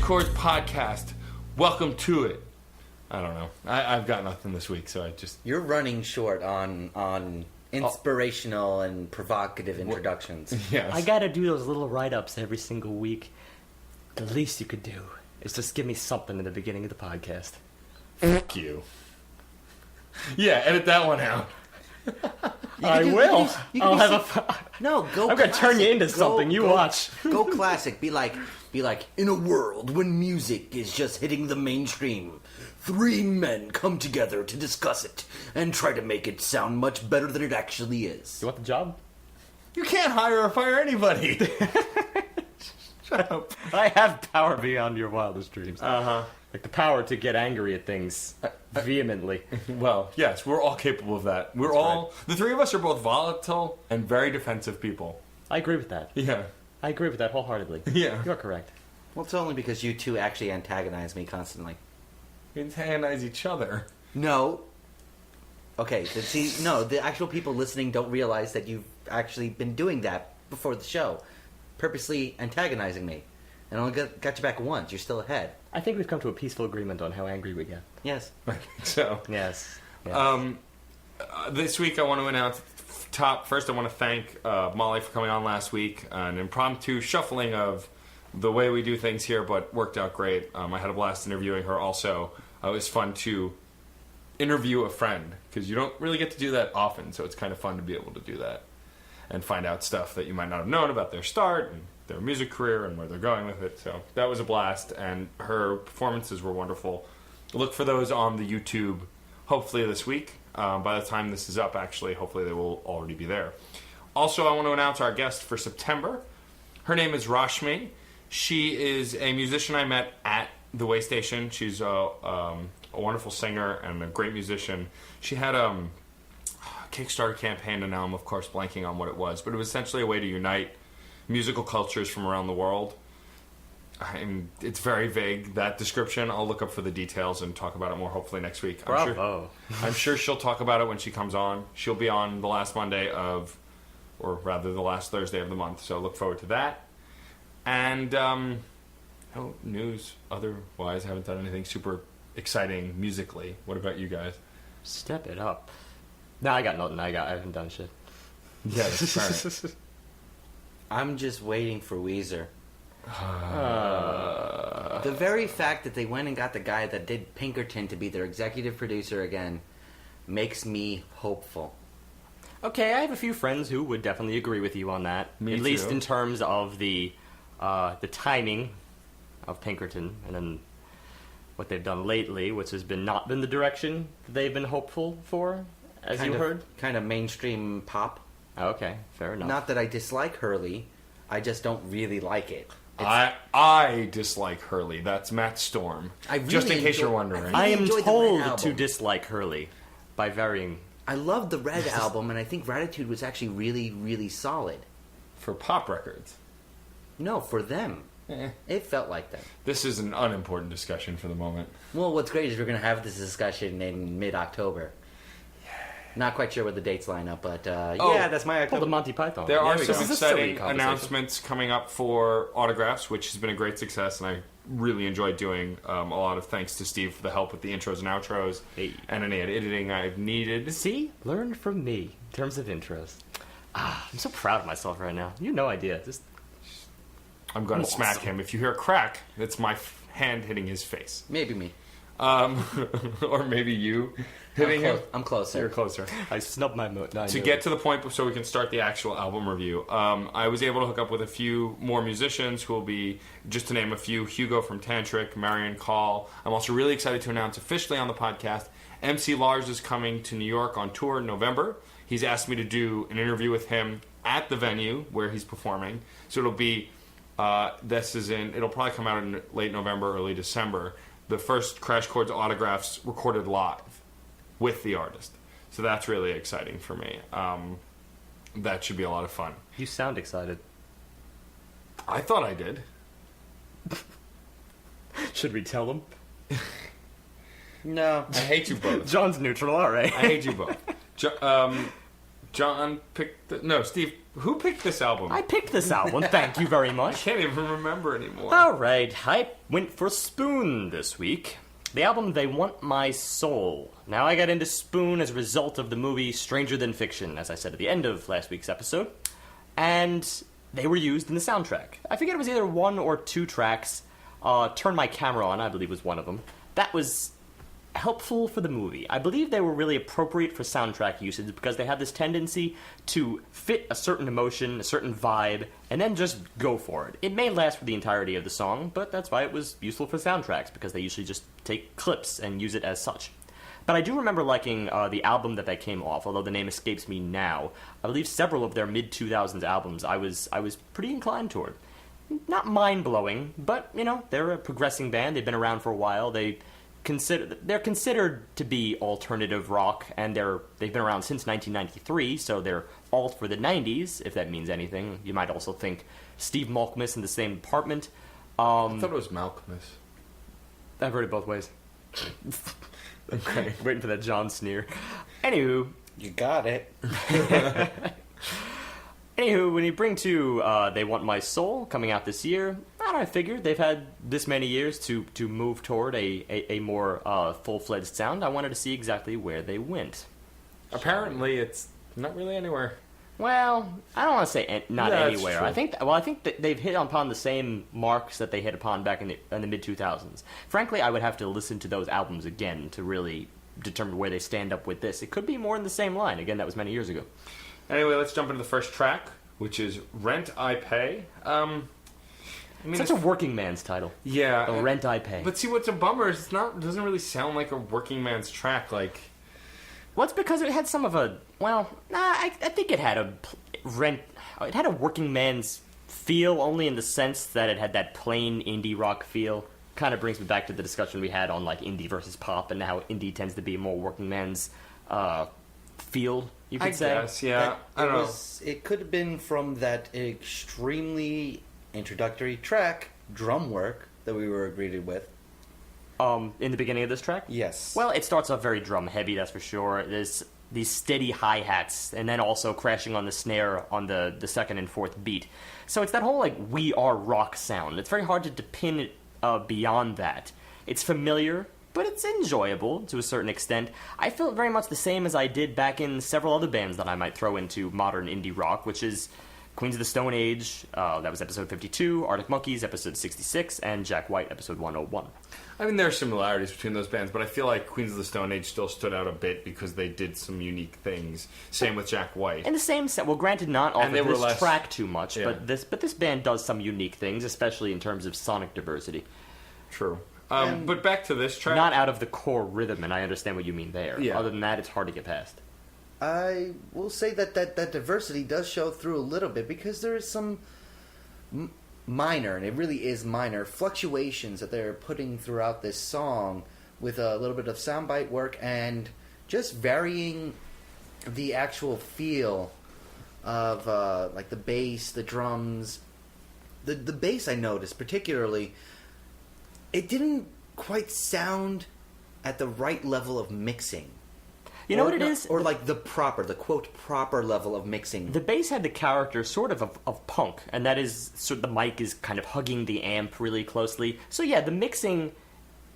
Chords podcast. Welcome to it. I don't know. I've got nothing this week, so I just... You're running short on inspirational and provocative introductions. Yes. I gotta do those little write-ups every single week. The least you could do is just give me something in the beginning of the podcast. Fuck you. Yeah, edit that one out. I will. I'll have No, go. I'm gonna turn you into something. You watch. Go classic. Be like, in a world when music is just hitting the mainstream, three men come together to discuss it and try to make it sound much better than it actually is. You want the job? You can't hire or fire anybody. Shut up. I have power beyond your wildest dreams. Uh-huh. Like the power to get angry at things vehemently. Well, yes, we're all capable of that. The three of us are both volatile and very defensive people. I agree with that. Yeah. I agree with that wholeheartedly. Yeah. You're correct. Well, it's only because you two actually antagonize me constantly. We antagonize each other. No. Okay, the actual people listening don't realize that you've actually been doing that before the show. Purposely antagonizing me. And I only got you back once. You're still ahead. I think we've come to a peaceful agreement on how angry we get. Yes. I think so. Yes. This week I want to announce first I want to thank Molly for coming on last week. An impromptu shuffling of the way we do things here, but worked out great. I had a blast interviewing her also. It was fun to interview a friend, because you don't really get to do that often, so it's kind of fun to be able to do that and find out stuff that you might not have known about their start and their music career and where they're going with it. So that was a blast, and her performances were wonderful. Look for those on the YouTube hopefully this week. By the time this is up, actually, hopefully they will already be there. Also, I want to announce our guest for September. Her name is Rashmi. She is a musician I met at the Way Station. She's a wonderful singer and a great musician. She had a Kickstarter campaign, and now I'm, of course, blanking on what it was. But it was essentially a way to unite musical cultures from around the world. It's very vague, that description. I'll look up for the details and talk about it more hopefully next week. Bravo. I'm sure she'll talk about it when she comes on. She'll be on the last Monday the last Thursday of the month. So look forward to that. And no news otherwise. I haven't done anything super exciting musically. What about you guys? Step it up. No, I got nothing. I haven't done shit. Yeah, that's right. I'm just waiting for Weezer. The very fact that they went and got the guy that did Pinkerton to be their executive producer again makes me hopeful. Okay, I have a few friends who would definitely agree with you on that. Me at too. least in terms of the timing of Pinkerton, and then what they've done lately, which has not been the direction that they've been hopeful for, as you heard. Kind of mainstream pop. Okay, fair enough. Not that I dislike Hurley, I just don't really like it. I dislike Hurley. That's Matt Storm. Just in case you're wondering. I am enjoyed the told Red to album. dislike Hurley by varying. I love the Red album, and I think Gratitude was actually really, really solid. For pop records. No, for them. It felt like that. This is an unimportant discussion for the moment. Well, what's great is we're going to have this discussion in mid-October. Not quite sure what the dates line up, but yeah, that's my Pull October. the Monty Python. There are we some go. exciting announcements coming up for autographs, which has been a great success, and I really enjoyed doing. A lot of thanks to Steve for the help with the intros and outros, and any editing I've needed. See? Learn from me in terms of intros. I'm so proud of myself right now. You have no idea. I'm going to smack him. If you hear a crack, that's my hand hitting his face. Maybe me. Or maybe you hitting him. I'm closer. You're closer. I snubbed my To get to the point so we can start the actual album review, I was able to hook up with a few more musicians who will be, just to name a few, Hugo from Tantric, Marion Call. I'm also really excited to announce officially on the podcast, MC Lars is coming to New York on tour in November. He's asked me to do an interview with him at the venue where he's performing. So it'll be It'll probably come out in late November, early December. The first Crash Chords autographs recorded live with the artist. So that's really exciting for me. That should be a lot of fun. You sound excited. I thought I did. Should we tell them? No. I hate you both. John's neutral, all right. I hate you both. John picked... No, Steve, who picked this album? I picked this album, thank you very I much. can't even remember anymore. All right, I went for Spoon this week. The album They Want My Soul. Now, I got into Spoon as a result of the movie Stranger Than Fiction, as I said at the end of last week's episode. And they were used in the soundtrack. I forget it was either 1 or 2 tracks. Turn My Camera On, I believe, was one of them. That was helpful for the movie. I believe they were really appropriate for soundtrack usage because they have this tendency to fit a certain emotion, a certain vibe, and then just go for it. It may last for the entirety of the song, but that's why it was useful for soundtracks, because they usually just take clips and use it as such. But I do remember liking the album that they came off, although the name escapes me now. I believe several of their mid-2000s albums I was pretty inclined toward. Not mind-blowing, but, you know, they're a progressing band. They've been around for a while. They're considered to be alternative rock, and they've been around since 1993, so they're alt for the 90s, if that means anything. You might also think Steve Malkmus in the same department. I thought it was Malkmus. I've heard it both ways. Okay. Waiting for that John sneer. Anywho. You got it. Anywho, when you bring to They Want My Soul, coming out this year, I figured they've had this many years to move toward a more full-fledged sound. I wanted to see exactly where they went. Apparently, it's not really anywhere. Well, I don't want to say not Yeah, that's anywhere. true. I think that they've hit upon the same marks that they hit upon back in the mid-2000s. Frankly, I would have to listen to those albums again to really determine where they stand up with this. It could be more in the same line. Again, that was many years ago. Anyway, let's jump into the first track, which is Rent I Pay. Such a working man's title. Yeah. The Rent I Pay. But see, what's a bummer is it doesn't really sound like a working man's track. Like, Well, it's because it had some of a... Well, I think it had It had a working man's feel, only in the sense that it had that plain indie rock feel. Kind of brings me back to the discussion we had on, like, indie versus pop, and how indie tends to be more working man's feel, you could say. I guess, yeah. I don't know. It could have been from that extremely introductory track, Drum Work, that we were greeted with. In the beginning of this track? Yes. Well, it starts off very drum heavy, that's for sure. There's these steady hi-hats, and then also crashing on the snare on the second and fourth beat. So it's that whole, like, we are rock sound. It's very hard to pin it beyond that. It's familiar, but it's enjoyable to a certain extent. I feel very much the same as I did back in several other bands that I might throw into modern indie rock, which is Queens of the Stone Age, that was episode 52, Arctic Monkeys, episode 66, and Jack White, episode 101. I mean, there are similarities between those bands, but I feel like Queens of the Stone Age still stood out a bit because they did some unique things. Same with Jack White. In the same set, well, granted, not off of they were this less- track too much, Yeah. but this band does some unique things, especially in terms of sonic diversity. True. But back to this track. Not out of the core rhythm, and I understand what you mean there. Yeah. Other than that, it's hard to get past. I will say that diversity does show through a little bit, because there is some minor, and it really is minor, fluctuations that they're putting throughout this song with a little bit of soundbite work and just varying the actual feel of like the bass, the drums. The bass, I noticed particularly, it didn't quite sound at the right level of mixing. You know what it is? Or like the quote proper level of mixing. The bass had the character sort of punk, and that is sort of the mic is kind of hugging the amp really closely. So yeah, the mixing,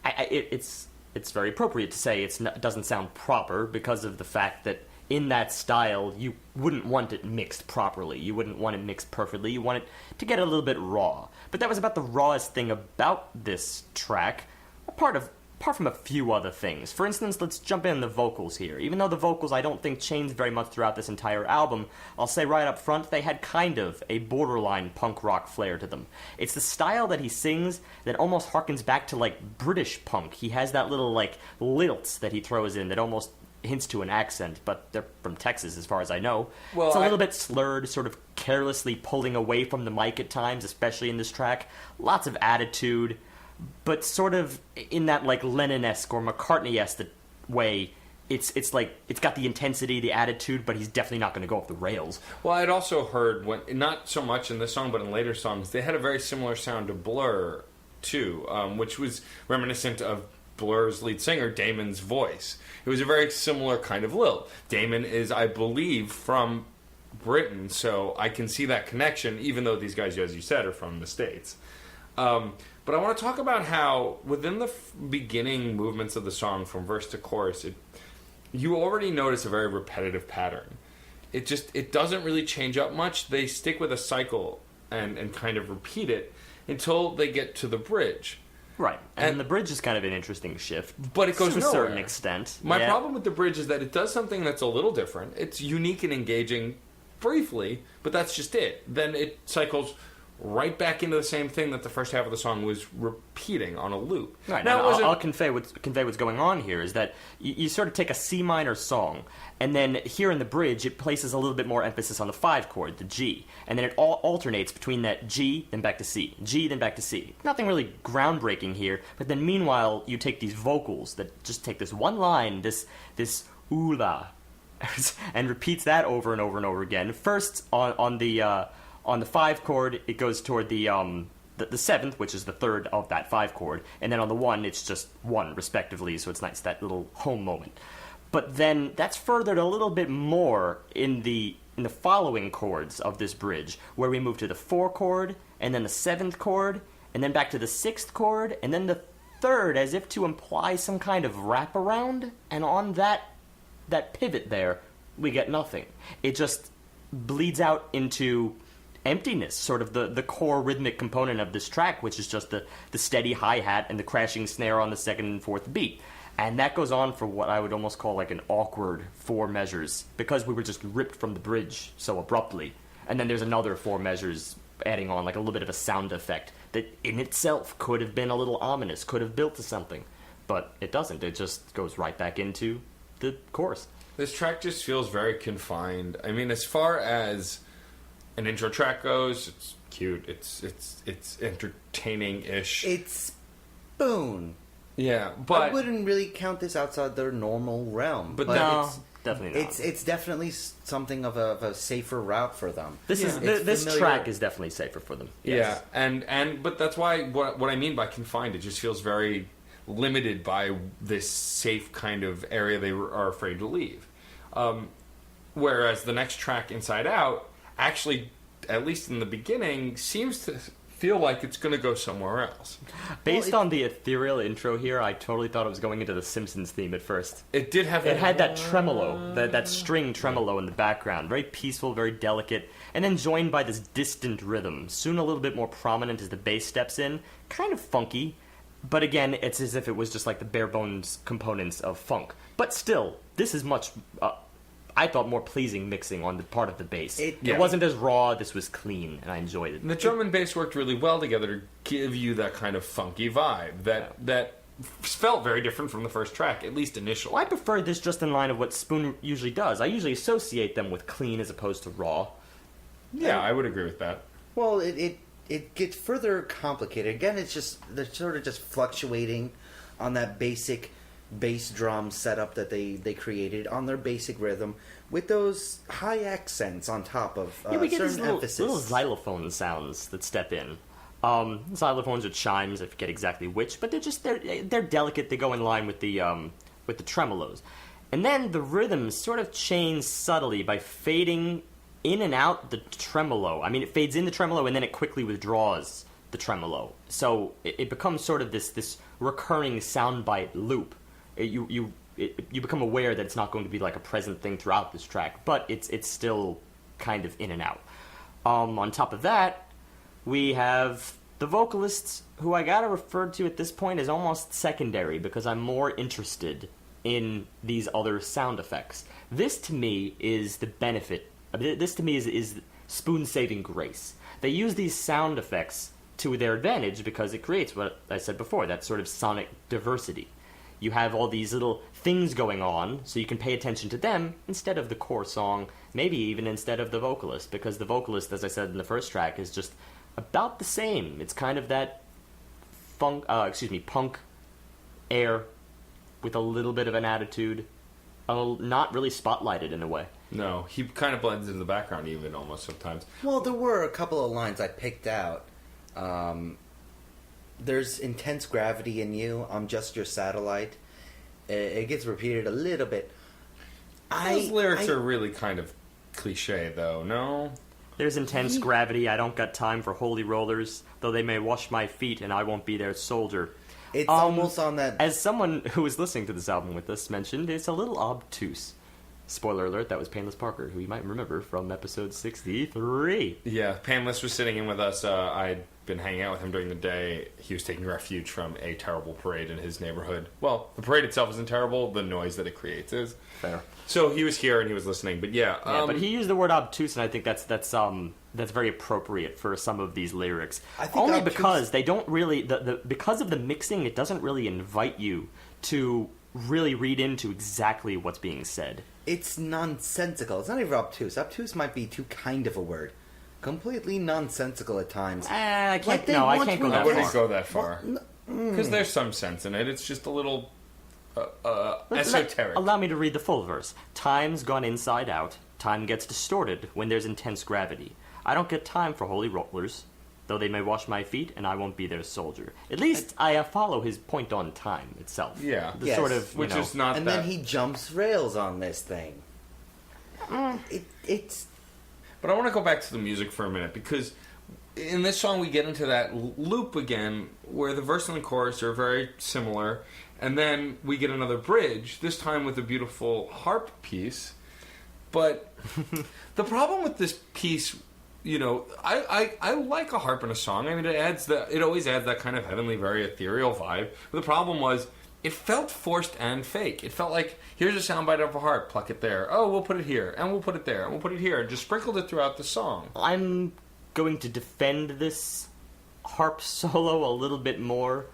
it's very appropriate to say it doesn't sound proper because of the fact that in that style you wouldn't want it mixed properly. You wouldn't want it mixed perfectly. You want it to get a little bit raw. But that was about the rawest thing about this track, apart from a few other things. For instance, let's jump in the vocals here. Even though the vocals I don't think changed very much throughout this entire album, I'll say right up front, they had kind of a borderline punk rock flair to them. It's the style that he sings that almost harkens back to, like, British punk. He has that little, like, lilts that he throws in that almost hints to an accent, but they're from Texas as far as I know. Well, it's a little bit slurred, sort of carelessly pulling away from the mic at times, especially in this track. Lots of attitude, but sort of in that like Lennon-esque or McCartney-esque way. It's like it's got the intensity, the attitude, but he's definitely not going to go off the rails. Well, I'd also heard when not so much in this song, but in later songs, they had a very similar sound to Blur too, which was reminiscent of Blur's lead singer Damon's voice. It was a very similar kind of lilt. Damon is, I believe, from Britain, so I can see that connection, even though these guys, as you said, are from the States. But I want to talk about how within the beginning movements of the song, from verse to chorus, you already notice a very repetitive pattern. It doesn't really change up much. They stick with a cycle and kind of repeat it until they get to the bridge. Right, and the bridge is kind of an interesting shift, but it goes to a nowhere. certain extent. My problem with the bridge is that it does something that's a little different. It's unique and engaging briefly, but that's just it. Then it cycles right back into the same thing that the first half of the song was repeating on a loop. Right. Now, I'll convey what's going on here is that you sort of take a C minor song, and then here in the bridge it places a little bit more emphasis on the 5 chord, the G, and then it all alternates between that G, then back to C, G, then back to C. Nothing really groundbreaking here, but then meanwhile you take these vocals that just take this one line, this ooh la, and repeats that over and over and over again. First on the 5 chord, it goes toward the 7th, which is the 3rd of that 5 chord, and then on the 1, it's just 1, respectively, so it's nice, that little home moment. But then that's furthered a little bit more in the following chords of this bridge, where we move to the 4 chord, and then the 7th chord, and then back to the 6th chord, and then the 3rd, as if to imply some kind of wraparound, and on that pivot there, we get nothing. It just bleeds out into emptiness, sort of the core rhythmic component of this track, which is just the steady hi-hat and the crashing snare on the 2nd and 4th beat. And that goes on for what I would almost call like an awkward 4 measures, because we were just ripped from the bridge so abruptly. And then there's another 4 measures adding on like a little bit of a sound effect that in itself could have been a little ominous, could have built to something. But it doesn't. It just goes right back into the chorus. This track just feels very confined. I mean, as far as an intro track goes, it's cute. It's entertaining-ish. It's Spoon. Yeah, but I wouldn't really count this outside their normal realm. But no, it's, definitely not. It's definitely something of a safer route for them. This track is definitely safer for them. Yes. Yeah, but that's why what I mean by confined, it just feels very limited by this safe kind of area they are afraid to leave. Whereas the next track, Inside Out, actually, at least in the beginning, seems to feel like it's going to go somewhere else. Based on the ethereal intro here, I totally thought it was going into the Simpsons theme at first. It did have It had that tremolo, that string tremolo in the background. Very peaceful, very delicate, and then joined by this distant rhythm. Soon a little bit more prominent as the bass steps in. Kind of funky, but again, it's as if it was just like the bare bones components of funk. But still, this is much... I thought more pleasing mixing on the part of the bass. It wasn't as raw, this was clean, and I enjoyed it. And the drum and bass worked really well together to give you that kind of funky vibe that felt very different from the first track, at least initially. Well, I prefer this just in line of what Spoon usually does. I usually associate them with clean as opposed to raw. Yeah, I would agree with that. Well, it gets further complicated. Again, they're sort of just fluctuating on that basic bass drum setup that they created on their basic rhythm with those high accents on top of we get certain these emphasis. little xylophone sounds that step in. Xylophones or chimes, I forget exactly which, but they're delicate. They go in line with the tremolos, and then the rhythms sort of change subtly by fading in and out the tremolo. I mean, it fades in the tremolo and then it quickly withdraws the tremolo. So it becomes sort of this recurring soundbite loop. You become aware that it's not going to be like a present thing throughout this track, but it's still kind of in and out. On top of that, we have the vocalists, who I gotta refer to at this point as almost secondary, because I'm more interested in these other sound effects. This to me is the benefit. This to me is Spoon's saving grace. They use these sound effects to their advantage because it creates what I said before, that sort of sonic diversity. you have all these little things going on, so you can pay attention to them instead of the core song, maybe even instead of the vocalist, because the vocalist, as I said in the first track, is just about the same. It's kind of that punk air with a little bit of an attitude, not really spotlighted in a way. No, he kind of blends into the background even almost sometimes. Well, there were a couple of lines I picked out. There's intense gravity in you. I'm just your satellite. It gets repeated a little bit. Those lyrics are really kind of cliche, though, no? There's intense gravity. I don't got time for holy rollers, though they may wash my feet and I won't be their soldier. It's almost on that... As someone who was listening to this album with us mentioned, it's a little obtuse. Spoiler alert, that was Painless Parker, who you might remember from episode 63. Yeah, Painless was sitting in with us. I'd been hanging out with him during the day. He was taking refuge from a terrible parade in his neighborhood. Well, the parade itself isn't terrible. The noise that it creates is. Fair. So he was here and he was listening. But yeah. But he used the word obtuse, and I think that's very appropriate for some of these lyrics. I think only obtuse... because they don't really... because of the mixing, it doesn't really invite you to really read into exactly what's being said. It's nonsensical. It's not even obtuse. Obtuse might be too kind of a word. Completely nonsensical at times. I can't go I that wouldn't far. go that far. Because there's some sense in it. It's just a little esoteric. Allow me to read the full verse. Time's gone inside out. Time gets distorted when there's intense gravity. I don't get time for holy rollers, though they may wash my feet and I won't be their soldier. At least I follow his point on time itself. Yeah. Yes. Sort of, Which is not and that... then he jumps rails on this thing. It's... But I want to go back to the music for a minute, because in this song we get into that loop again, where the verse and the chorus are very similar, and then we get another bridge, this time with a beautiful harp piece. But the problem with this piece, you know, I like a harp in a song. I mean, it always adds that kind of heavenly, very ethereal vibe. But the problem was, it felt forced and fake. It felt like, here's a soundbite of a harp, pluck it there. Oh, we'll put it here, and we'll put it there, and we'll put it here, and just sprinkled it throughout the song. I'm going to defend this harp solo a little bit more,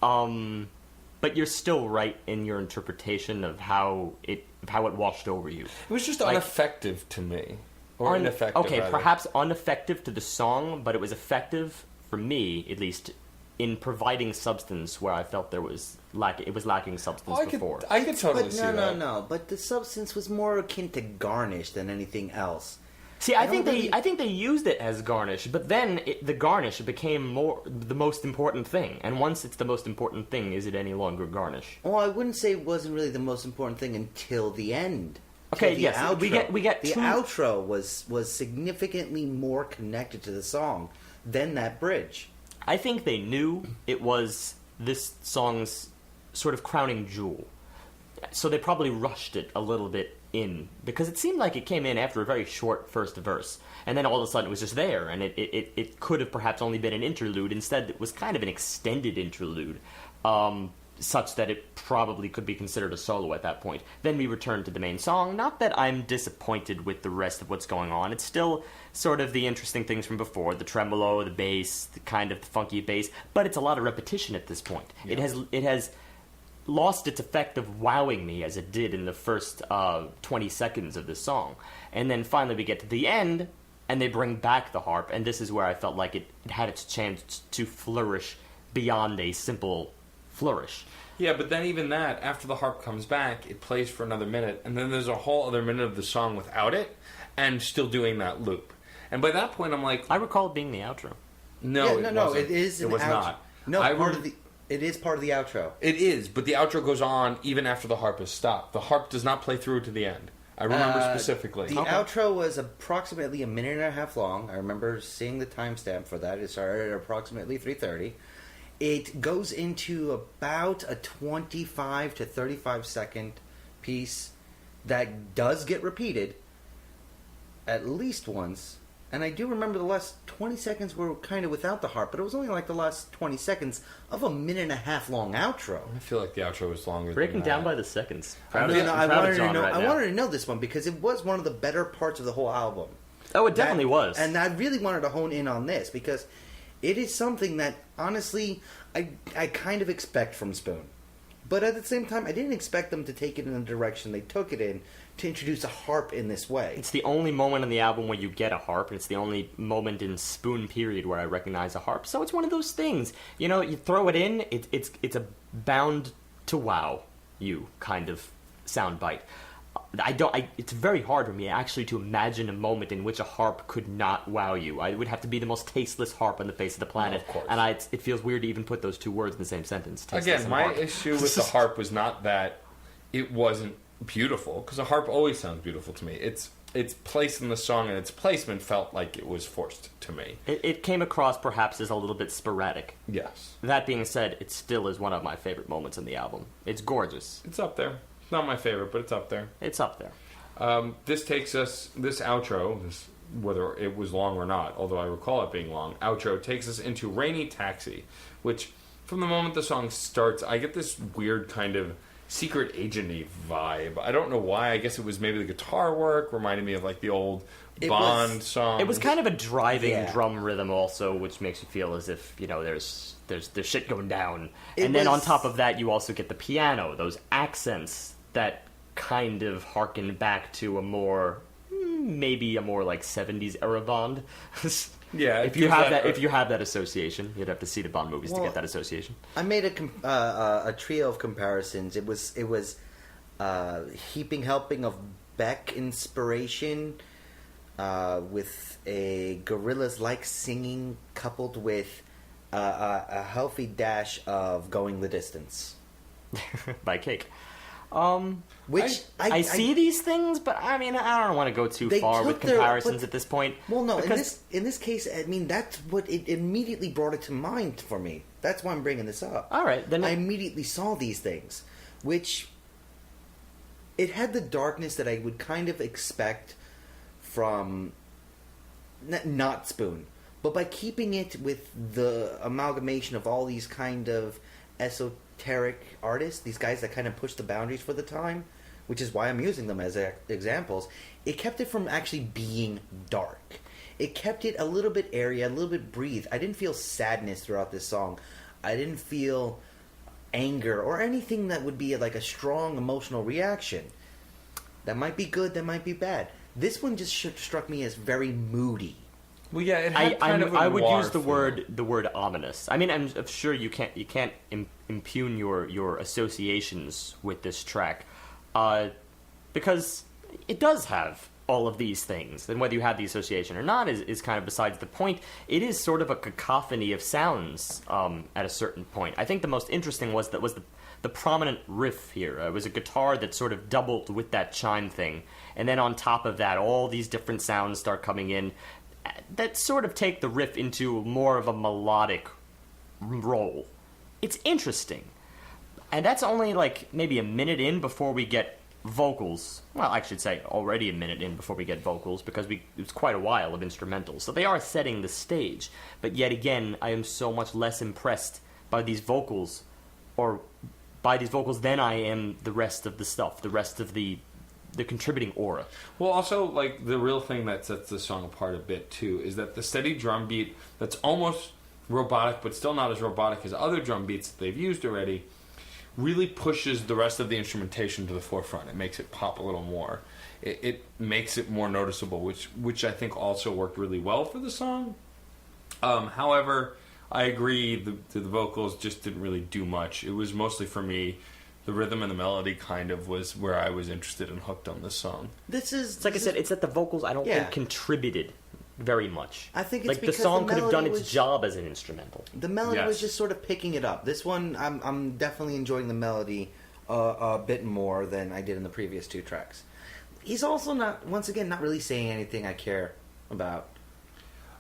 but you're still right in your interpretation of how it washed over you. It was just ineffective to me. Or ineffective, okay, rather. perhaps ineffective to the song, but it was effective, for me, at least, in providing substance where I felt it was lacking substance before. I could totally see that. No. But the substance was more akin to garnish than anything else. See, I think they used it as garnish, but then the garnish became the most important thing. And once it's the most important thing, is it any longer garnish? Well, I wouldn't say it wasn't really the most important thing until the end. Okay, the yes, outro. we get the two... outro was significantly more connected to the song than that bridge. I think they knew it was this song's sort of crowning jewel. So they probably rushed it a little bit in, because it seemed like it came in after a very short first verse, and then all of a sudden it was just there, and it could have perhaps only been an interlude. Instead, it was kind of an extended interlude, such that it probably could be considered a solo at that point. Then we return to the main song. Not that I'm disappointed with the rest of what's going on. It's still sort of the interesting things from before, the tremolo, the bass, the kind of funky bass, but it's a lot of repetition at this point. Yeah. It has lost its effect of wowing me as it did in the first 20 seconds of this song. And then finally we get to the end, and they bring back the harp, and this is where I felt like it had its chance to flourish beyond a simple flourish. Yeah, but then even that, after the harp comes back, it plays for another minute, and then there's a whole other minute of the song without it, and still doing that loop. And by that point, I'm like... I recall it being the outro. No, it is. It was not. No, it is part of the outro. It is, but the outro goes on even after the harp is stopped. The harp does not play through to the end. I remember specifically. The outro was approximately a minute and a half long. I remember seeing the timestamp for that. It started at approximately 3:30. It goes into about a 25 to 35 second piece that does get repeated at least once. And I do remember the last 20 seconds were kind of without the harp, but it was only like the last 20 seconds of a minute and a half long outro. I feel like the outro was longer Breaking than that. down by the seconds. I wanted to know this one because it was one of the better parts of the whole album. Oh, it definitely was. And I really wanted to hone in on this because it is something that, honestly, I kind of expect from Spoon. But at the same time, I didn't expect them to take it in the direction they took it in to introduce a harp in this way. It's the only moment on the album where you get a harp, and it's the only moment in Spoon period where I recognize a harp. So it's one of those things. You know, you throw it in, it's a bound to wow you kind of soundbite. It's very hard for me actually to imagine a moment in which a harp could not wow you. It would have to be the most tasteless harp on the face of the planet. Of course. And it feels weird to even put those two words in the same sentence. Tasteless Again, and my harp. issue with the harp was not that it wasn't beautiful, because a harp always sounds beautiful to me. Its place in the song and its placement felt like it was forced to me. It came across perhaps as a little bit sporadic. Yes. That being said, it still is one of my favorite moments in the album. It's gorgeous. It's up there. It's not my favorite, but it's up there. It's up there. This outro, whether it was long or not, although I recall it being long, outro takes us into Rainy Taxi, which, from the moment the song starts, I get this weird kind of secret agent-y vibe. I don't know why. I guess it was maybe the guitar work, reminded me of like the old Bond song. It was kind of a driving Yeah. drum rhythm also, which makes you feel as if, you know, there's shit going down. It And then on was- top of that, you also get the piano, those accents that kind of harken back to maybe a more like 70s era Bond. Yeah, if you have that association, you'd have to see the Bond movies to Well, get that association. I made a trio of comparisons. It was heaping helping of Beck inspiration with a Gorillaz-like singing coupled with a healthy dash of Going the Distance. By Cake. Which I see these things, but I mean, I don't want to go too They far took with their- comparisons but- at this point. Well, no. because- In this case, I mean that's what it immediately brought it to mind for me. That's why I'm bringing this up. All right, then I immediately saw these things, which it had the darkness that I would kind of expect from not Spoon, but by keeping it with the amalgamation of all these kind of esoteric artists, these guys that kind of push the boundaries for the time, which is why I'm using them as examples, it kept it from actually being dark. It kept it a little bit airy, a little bit breathed. I didn't feel sadness throughout this song. I didn't feel anger or anything that would be like a strong emotional reaction. That might be good, that might be bad. This one just struck me as very moody. Well, yeah, it had kind of a I would noir use the feel. word ominous. I mean, I'm sure you can't impugn your associations with this track, because it does have all of these things, and whether you have the association or not is kind of besides the point. It is sort of a cacophony of sounds at a certain point. I think the most interesting was the prominent riff here. It was a guitar that sort of doubled with that chime thing, and then on top of that, all these different sounds start coming in that sort of take the riff into more of a melodic role. It's interesting. And that's only like maybe a minute in before we get vocals. Well, I should say already a minute in before we get vocals, because it's quite a while of instrumentals. So they are setting the stage. But yet again, I am so much less impressed by these vocals, than I am the rest of the stuff, the rest of the contributing aura. Well, also, like, the real thing that sets this song apart a bit, too, is that the steady drum beat that's almost robotic, but still not as robotic as other drum beats that they've used already, really pushes the rest of the instrumentation to the forefront. It makes it pop a little more. It makes it more noticeable, which I think also worked really well for the song. However, I agree, the vocals just didn't really do much. It was mostly, for me, the rhythm and the melody kind of was where I was interested and hooked on this song. It's like I said, it's that the vocals I don't think contributed very much. I think it's like the because song the could have done melody its was- job as an instrumental. The melody was Yes. just sort of picking it up. This one, I'm definitely enjoying the melody a bit more than I did in the previous two tracks. He's also not really saying anything I care about.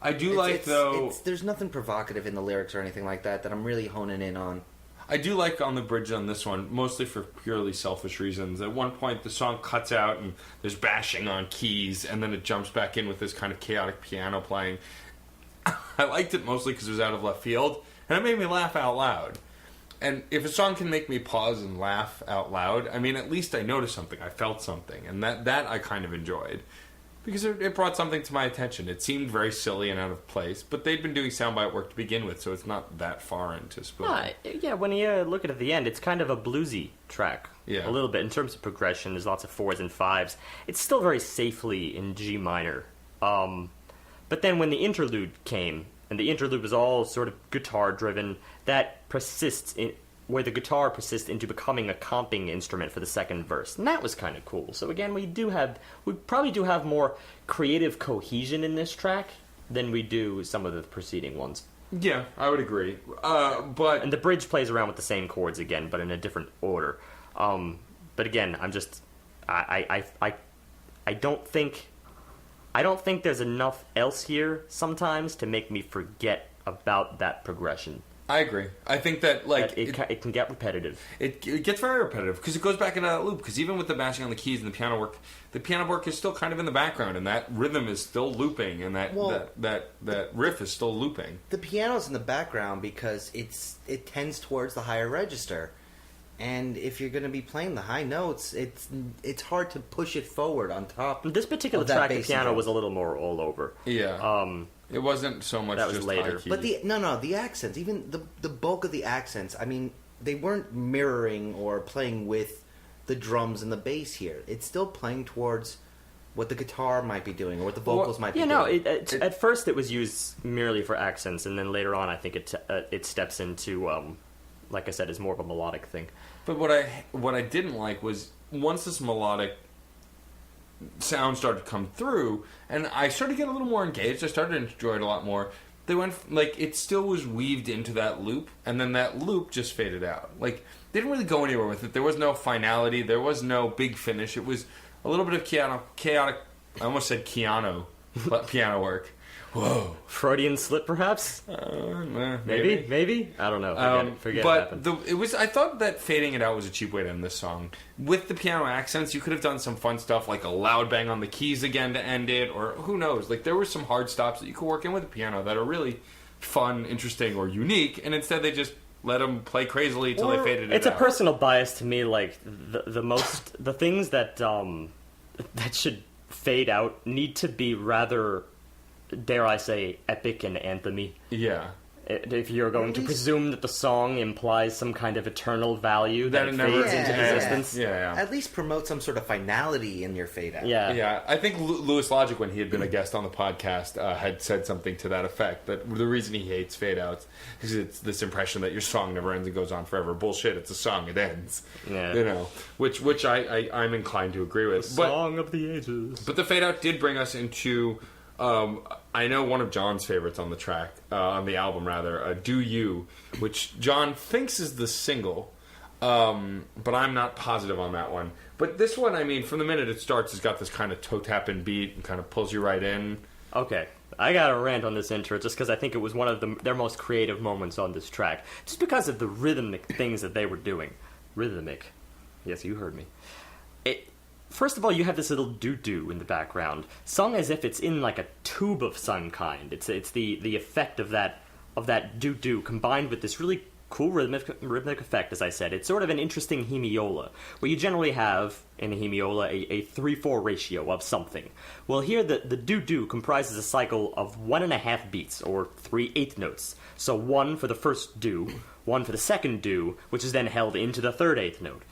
I do though... There's nothing provocative in the lyrics or anything like that I'm really honing in on. I do like on the bridge on this one, mostly for purely selfish reasons. At one point, the song cuts out and there's bashing on keys, and then it jumps back in with this kind of chaotic piano playing. I liked it mostly because it was out of left field, and it made me laugh out loud. And if a song can make me pause and laugh out loud, I mean, at least I noticed something, I felt something, and that I kind of enjoyed. because it brought something to my attention. It seemed very silly and out of place, but they'd been doing soundbite work to begin with, so it's not that far into spooling. Yeah, when you look at it at the end, it's kind of a bluesy track. Yeah. A little bit. In terms of progression, there's lots of 4s and 5s. It's still very safely in G minor. But then when the interlude came, and the interlude was all sort of guitar-driven, that persists where the guitar persists into becoming a comping instrument for the second verse. And that was kind of cool. So again, we probably do have more creative cohesion in this track than we do some of the preceding ones. Yeah, I would agree. But And the bridge plays around with the same chords again, but in a different order. But again, I don't think there's enough else here sometimes to make me forget about that progression. I agree. I think that it can get repetitive. It gets very repetitive because it goes back into that loop. Because even with the bashing on the keys and the piano work is still kind of in the background, and that rhythm is still looping, and that riff is still looping. The piano's in the background because it tends towards the higher register, and if you're going to be playing the high notes, it's hard to push it forward on top. This particular track, the piano was a little more all over. Yeah. It wasn't so much that was just later. high key. But the accents, even the bulk of the accents, I mean, they weren't mirroring or playing with the drums and the bass here. It's still playing towards what the guitar might be doing or what the vocals might be doing. At first it was used merely for accents, and then later on I think it steps into, like I said, is more of a melodic thing. But what I didn't like was once this melodic sound started to come through, and I started to get a little more engaged. I started to enjoy it a lot more. They went it still was weaved into that loop, and then that loop just faded out. Like they didn't really go anywhere with it. There was no finality. There was no big finish. It was a little bit of chaotic. I almost said Keanu, but piano work. Whoa, Freudian slip, perhaps? Maybe. I don't know. Forget but it happened. I thought that fading it out was a cheap way to end this song. With the piano accents, you could have done some fun stuff like a loud bang on the keys again to end it, or who knows? Like there were some hard stops that you could work in with the piano that are really fun, interesting, or unique, and instead they just let them play crazily until they faded it out. It's a personal bias to me. Like the things that that should fade out need to be rather, dare I say, epic and anthemy. Yeah. If you're going to presume that the song implies some kind of eternal value that fades into existence. Yeah. At least promote some sort of finality in your fade out. Yeah. I think Louis Logic, when he had been a guest on the podcast, had said something to that effect. That the reason he hates fade outs is it's this impression that your song never ends and goes on forever. Bullshit. It's a song. It ends. Yeah. You know, which I'm inclined to agree with. Song of the ages. But the fade out did bring us into. I know one of John's favorites on the track, on the album rather, Do You, which John thinks is the single, but I'm not positive on that one. But this one, I mean, from the minute it starts, it's got this kind of toe-tapping beat and kind of pulls you right in. Okay, I got a rant on this intro just because I think it was one of their most creative moments on this track. Just because of the rhythmic things that they were doing. Rhythmic. Yes, you heard me. First of all, you have this little doo-doo in the background, sung as if it's in like a tube of some kind. It's the effect of that doo-doo combined with this really cool rhythmic effect, as I said. It's sort of an interesting hemiola, where you generally have, in a hemiola, a 3-4 ratio of something. Well, here the doo-doo comprises a cycle of 1.5 beats, or 3/8 notes. So 1 for the first do, 1 for the second do, which is then held into the 3/8 note.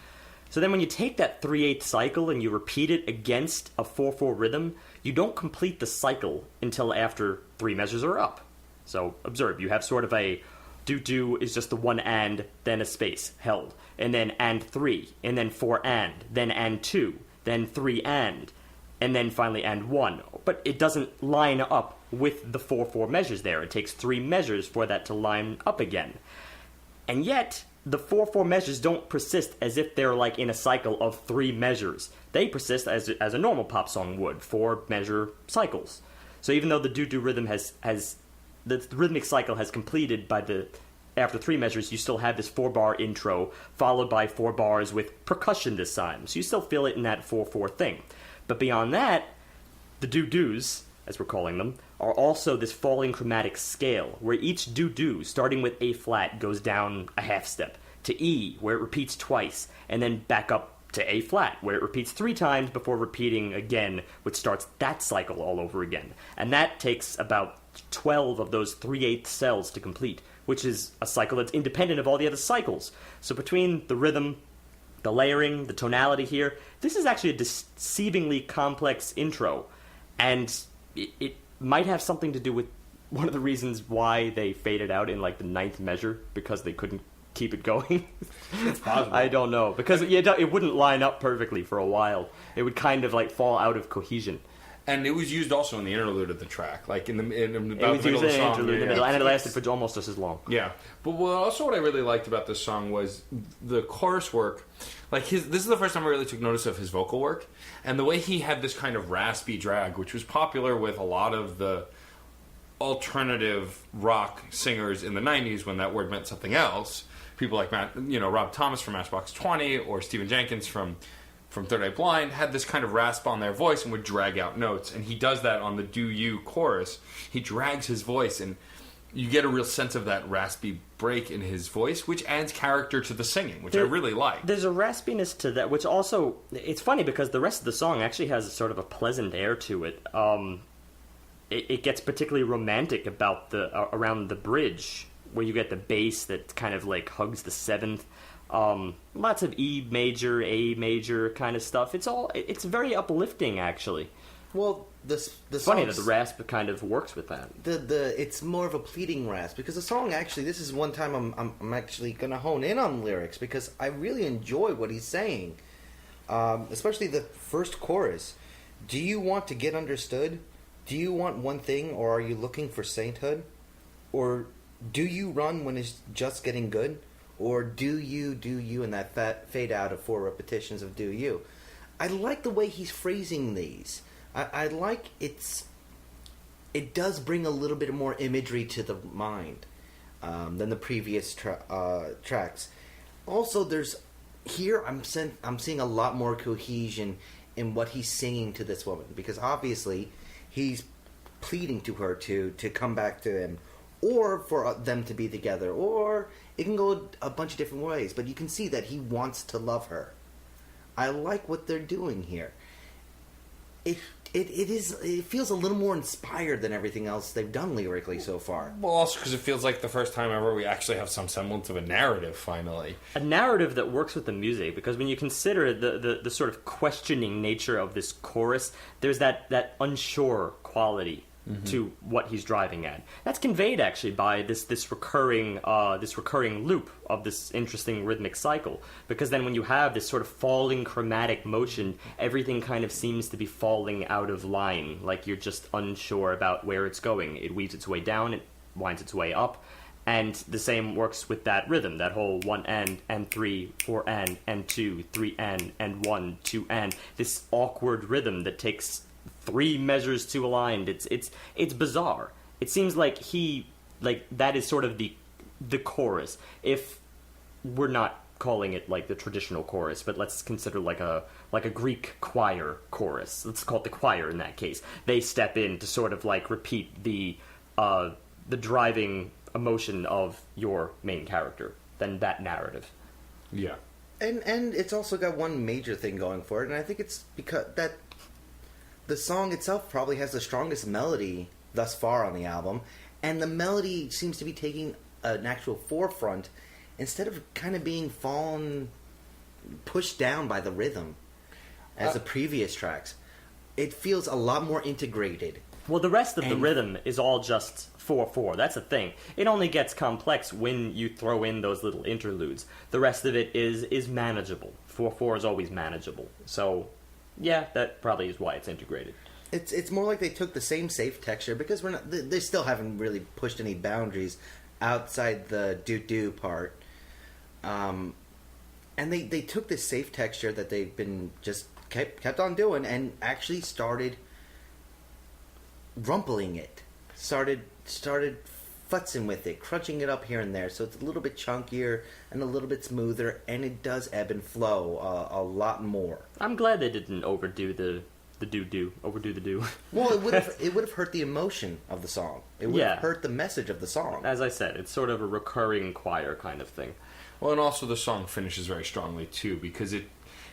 So then when you take that 3/8 cycle and you repeat it against a 4/4 rhythm, you don't complete the cycle until after 3 measures are up. So observe, you have sort of a do-do is just the 1 and, then a space held, and then and 3, and then 4 and 2, then 3 and then finally and 1. But it doesn't line up with the 4/4 measures there. It takes 3 measures for that to line up again. And yet, the 4/4 measures don't persist as if they're like in a cycle of 3 measures. They persist as a normal pop song would, 4 measure cycles. So even though the doo-doo rhythm has the rhythmic cycle has completed after 3 measures, you still have this 4-bar intro followed by 4 bars with percussion this time. So you still feel it in that 4/4 thing. But beyond that, the doo-doos, as we're calling them, are also this falling chromatic scale, where each doo-doo, starting with A flat, goes down a half step, to E, where it repeats twice, and then back up to A flat, where it repeats 3 times before repeating again, which starts that cycle all over again. And that takes about 12 of those 3/8 cells to complete, which is a cycle that's independent of all the other cycles. So between the rhythm, the layering, the tonality here, this is actually a deceivingly complex intro. And it might have something to do with one of the reasons why they faded out in like the 9th measure, because they couldn't keep it going. It's possible. I don't know, because it wouldn't line up perfectly for a while. It would kind of like fall out of cohesion. And it was used also in the interlude of the track, like in about It the was middle used of in the the song. interlude in the Yeah, middle, yeah. and it lasted for almost just as long. Yeah, but what I really liked about this song was the chorus work. Like this is the first time I really took notice of his vocal work, and the way he had this kind of raspy drag, which was popular with a lot of the alternative rock singers in the '90s when that word meant something else. People like Rob Thomas from Matchbox 20 or Stephen Jenkins from Third Eye Blind had this kind of rasp on their voice and would drag out notes, and he does that on the Do You chorus. He drags his voice, and you get a real sense of that raspy break in his voice, which adds character to the singing, which I really like. There's a raspiness to that, which also, it's funny because the rest of the song actually has sort of a pleasant air to it. It gets particularly romantic about around the bridge, where you get the bass that kind of like hugs the 7th. Lots of E major, A major kind of stuff. It's very uplifting, actually. Well, the It's funny that the rasp kind of works with that. It's more of a pleading rasp, because the song actually, this is one time I'm actually gonna hone in on lyrics, because I really enjoy what he's saying, especially the first chorus. Do you want to get understood? Do you want one thing, or are you looking for sainthood? Or do you run when it's just getting good? Or do you, and that fade out of 4 repetitions of do you. I like the way he's phrasing these. I like it does bring a little bit more imagery to the mind than the previous tracks. Also, I'm seeing a lot more cohesion in what he's singing to this woman, because obviously he's pleading to her to come back to him, or for them to be together, or it can go a bunch of different ways, but you can see that he wants to love her. I like what they're doing here. It feels a little more inspired than everything else they've done lyrically so far. Well, also because it feels like the first time ever we actually have some semblance of a narrative, finally. A narrative that works with the music, because when you consider the sort of questioning nature of this chorus, there's that unsure quality to what he's driving at. That's conveyed actually by this recurring loop of this interesting rhythmic cycle. Because then when you have this sort of falling chromatic motion, everything kind of seems to be falling out of line, like you're just unsure about where it's going. It weaves its way down, it winds its way up. And the same works with that rhythm, that whole 1 and 3, 4 and 2, 3 and 1, 2 and. This awkward rhythm that takes 3 measures to aligned. It's bizarre. It seems like that is sort of the chorus. If we're not calling it like the traditional chorus, but let's consider like a Greek choir chorus. Let's call it the choir in that case. They step in to sort of like repeat the driving emotion of your main character, then that narrative. Yeah. And it's also got one major thing going for it, and I think it's because that the song itself probably has the strongest melody thus far on the album, and the melody seems to be taking an actual forefront instead of kind of being pushed down by the rhythm as the previous tracks. It feels a lot more integrated. Well, the rest of the rhythm is all just 4/4. That's the thing. It only gets complex when you throw in those little interludes. The rest of it is manageable. 4/4 is always manageable. So, yeah, that probably is why it's integrated. It's more like they took the same safe texture, because they still haven't really pushed any boundaries outside the do part. And they took this safe texture that they've been just kept on doing and actually started rumpling it. Started futzing with it, crunching it up here and there, so it's a little bit chunkier and a little bit smoother, and it does ebb and flow a lot more. I'm glad they didn't overdo the do. Well, it would have hurt the emotion of the song. It would have hurt the message of the song. As I said, it's sort of a recurring choir kind of thing. Well, and also the song finishes very strongly too, because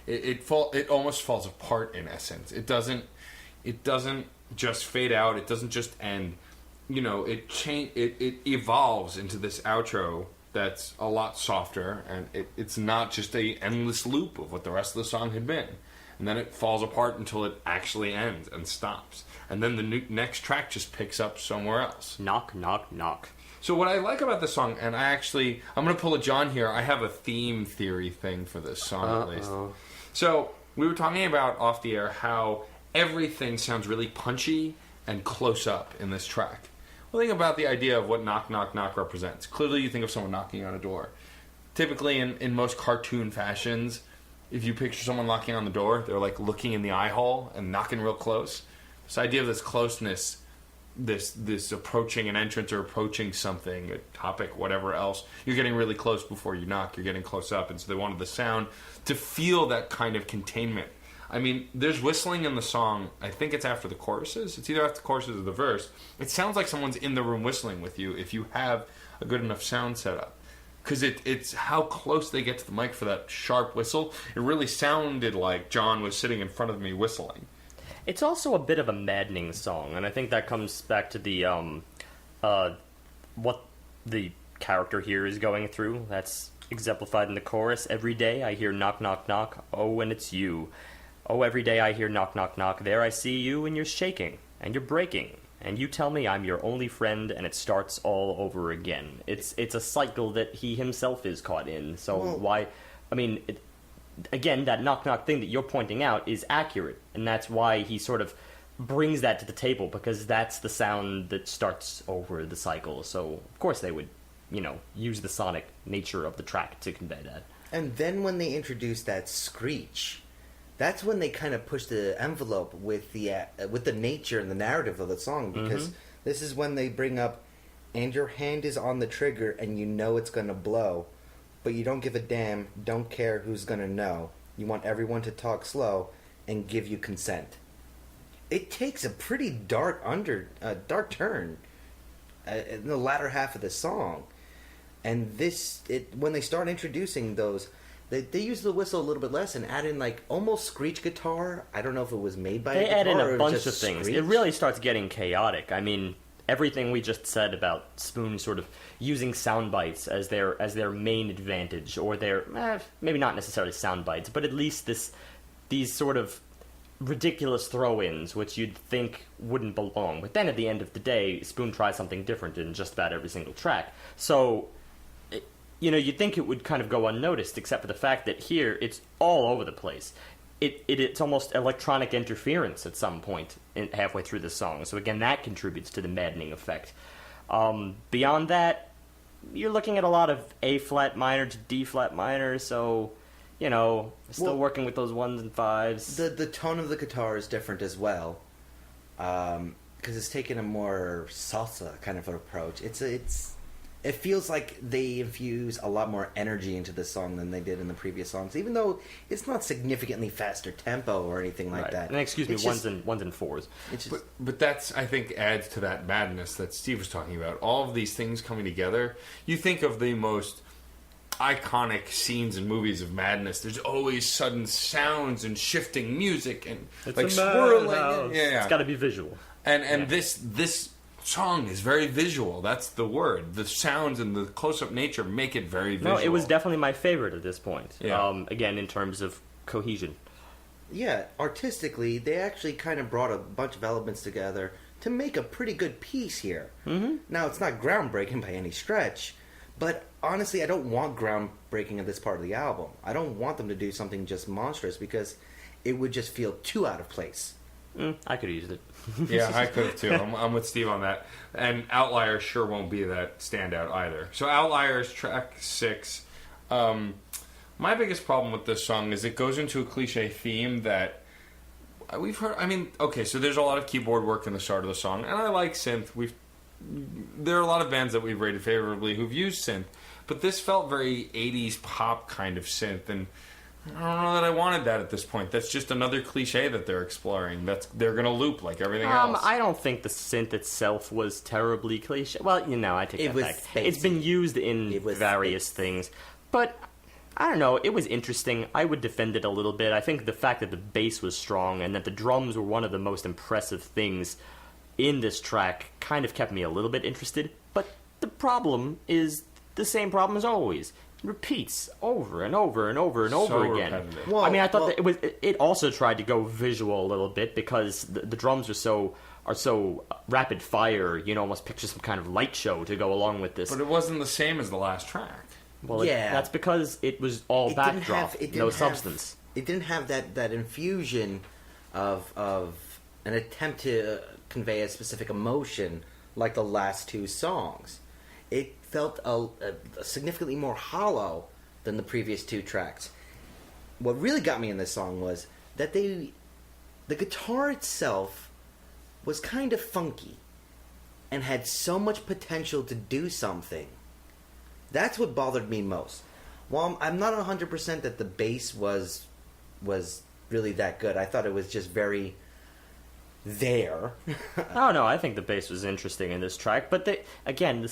it almost falls apart in essence. It doesn't just fade out. It doesn't just end. It evolves into this outro that's a lot softer, and it's not just a endless loop of what the rest of the song had been. And then it falls apart until it actually ends and stops. And then the next track just picks up somewhere else. Knock, knock, knock. So what I like about this song, and I'm going to pull a John here. I have a theme theory thing for this song, at least. So we were talking about off the air how everything sounds really punchy and close up in this track. Well, think about the idea of what knock, knock, knock represents. Clearly you think of someone knocking on a door. Typically in most cartoon fashions, if you picture someone knocking on the door, they're like looking in the eye hole and knocking real close. This idea of this closeness, this approaching an entrance or approaching something, a topic, whatever else, you're getting really close before you knock, you're getting close up, and so they wanted the sound to feel that kind of containment. I mean, there's whistling in the song. I think it's after the choruses. It's either after the choruses or the verse. It sounds like someone's in the room whistling with you if you have a good enough sound set up. Because it's how close they get to the mic for that sharp whistle. It really sounded like John was sitting in front of me whistling. It's also a bit of a maddening song, and I think that comes back to the what the character here is going through. That's exemplified in the chorus. Every day I hear knock, knock, knock. Oh, and it's you. Oh, every day I hear knock, knock, knock. There I see you, and you're shaking, and you're breaking, and you tell me I'm your only friend, and it starts all over again. It's a cycle that he himself is caught in. So why? I mean, again, that knock, knock thing that you're pointing out is accurate, and that's why he sort of brings that to the table, because that's the sound that starts over the cycle. So of course they would, use the sonic nature of the track to convey that. And then when they introduce that screech, that's when they kind of push the envelope with the nature and the narrative of the song, because this is when they bring up, and your hand is on the trigger and you know it's going to blow, but you don't give a damn, don't care who's going to know. You want everyone to talk slow and give you consent. It takes a pretty dark turn in the latter half of the song. And when they start introducing those, they use the whistle a little bit less and add in like almost screech guitar. I don't know if it was made by they a guitar add in or a bunch just of things. screech. It really starts getting chaotic. I mean, everything we just said about Spoon sort of using sound bites as their main advantage, or their maybe not necessarily sound bites, but at least these sort of ridiculous throw-ins which you'd think wouldn't belong. But then at the end of the day, Spoon tries something different in just about every single track. So you'd think it would kind of go unnoticed, except for the fact that here it's all over the place. It's almost electronic interference at some point halfway through the song. So again, that contributes to the maddening effect. Beyond that, you're looking at a lot of A flat minor to D flat minor. So still working with those ones and fives. The tone of the guitar is different as well, because it's taken a more salsa kind of an approach. It feels like they infuse a lot more energy into this song than they did in the previous songs, even though it's not significantly faster tempo or anything like that. And excuse me, ones and fours. But that's, I think, adds to that madness that Steve was talking about. All of these things coming together. You think of the most iconic scenes in movies of madness. There's always sudden sounds and shifting music and It's like a swirling. Yeah. It's got to be visual. And this song is very visual. That's the word. The sounds and the close-up nature make it very visual. No, it was definitely my favorite at this point. Yeah. Again, in terms of cohesion. Yeah, artistically, they actually kind of brought a bunch of elements together to make a pretty good piece here. Mm-hmm. Now, it's not groundbreaking by any stretch, but honestly, I don't want groundbreaking at this part of the album. I don't want them to do something just monstrous, because it would just feel too out of place. I could have used it. Yeah, I could have too. I'm with Steve on that. And Outliers sure won't be that standout either. So Outliers, track 6. My biggest problem with this song is it goes into a cliche theme that we've heard. I mean, okay, so there's a lot of keyboard work in the start of the song, and I like synth. There are a lot of bands that we've rated favorably who've used synth, but this felt very 80s pop kind of synth, and I don't know that I wanted that at this point. That's just another cliche that they're exploring. They're going to loop like everything else. I don't think the synth itself was terribly cliche. Well, I take that back. Spacey. It's been used in various things, but I don't know, it was interesting. I would defend it a little bit. I think the fact that the bass was strong and that the drums were one of the most impressive things in this track kind of kept me a little bit interested. But the problem is the same problem as always. It repeats over and over and over and over again. Repetitive. I mean, I thought that it also tried to go visual a little bit because the drums are so rapid fire, almost picture some kind of light show to go along with this. But it wasn't the same as the last track. Well, that's because it was all backdrop, no substance. It didn't have that infusion of an attempt to convey a specific emotion like the last two songs. It felt significantly more hollow than the previous two tracks. What really got me in this song was that the guitar itself was kind of funky and had so much potential to do something. That's what bothered me most. While I'm not 100% that the bass was really that good, I thought it was just very there. Oh no, I think the bass was interesting in this track, but I can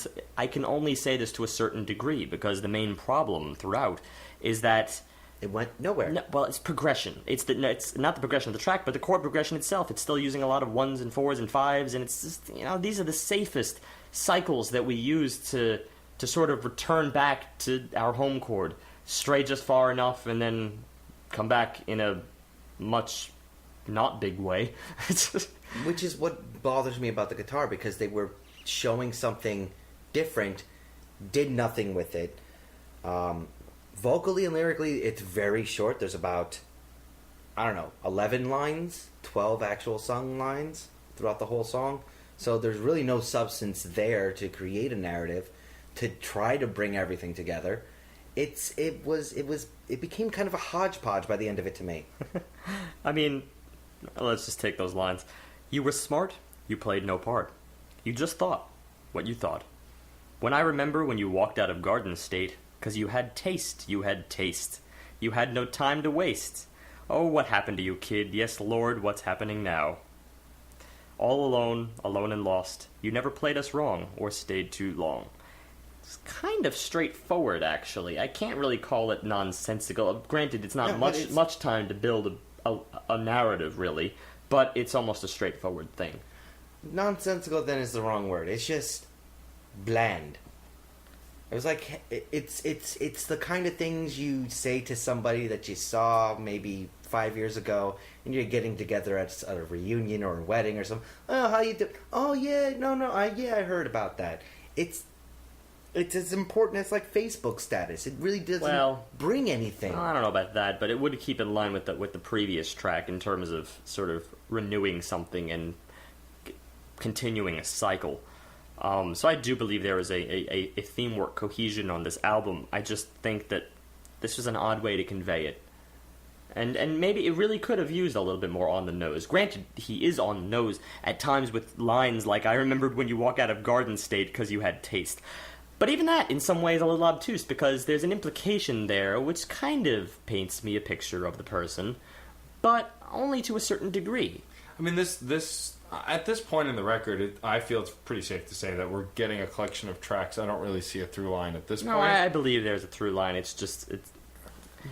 only say this to a certain degree because the main problem throughout is that it went nowhere. No, well, it's progression. It's not the progression of the track, but the chord progression itself. It's still using a lot of 1s and 4s and 5s, and it's just, these are the safest cycles that we use to sort of return back to our home chord, stray just far enough, and then come back in a much not big way. Which is what bothers me about the guitar, because they were showing something different, did nothing with it. Vocally and lyrically, it's very short. There's about, 11 lines, 12 actual sung lines throughout the whole song. So there's really no substance there to create a narrative, to try to bring everything together. It became kind of a hodgepodge by the end of it to me. I mean, let's just take those lines. You were smart, you played no part. You just thought what you thought. When I remember when you walked out of Garden State, 'cause you had taste. You had no time to waste. Oh, what happened to you, kid? Yes, Lord, what's happening now? All alone and lost. You never played us wrong, or stayed too long. It's kind of straightforward, actually. I can't really call it nonsensical. Granted, it's not much time to build a narrative, really, but it's almost a straightforward thing. Nonsensical, then, is the wrong word. It's just bland. It was like, it's the kind of things you say to somebody that you saw maybe 5 years ago, and you're getting together at a reunion or a wedding or something. Oh, how you do? Oh, yeah, I heard about that. It's as important as, like, Facebook status. It really doesn't bring anything. I don't know about that, but it would keep in line with the previous track in terms of sort of renewing something and continuing a cycle. So I do believe there is a theme-work cohesion on this album. I just think that this was an odd way to convey it. And maybe it really could have used a little bit more on the nose. Granted, he is on the nose at times with lines like, I remembered when you walk out of Garden State because you had taste. But even that, in some ways, a little obtuse, because there's an implication there which kind of paints me a picture of the person, but only to a certain degree. I mean, this at this point in the record, I feel it's pretty safe to say that we're getting a collection of tracks. I don't really see a through line at this point. No, I believe there's a through line. It's just...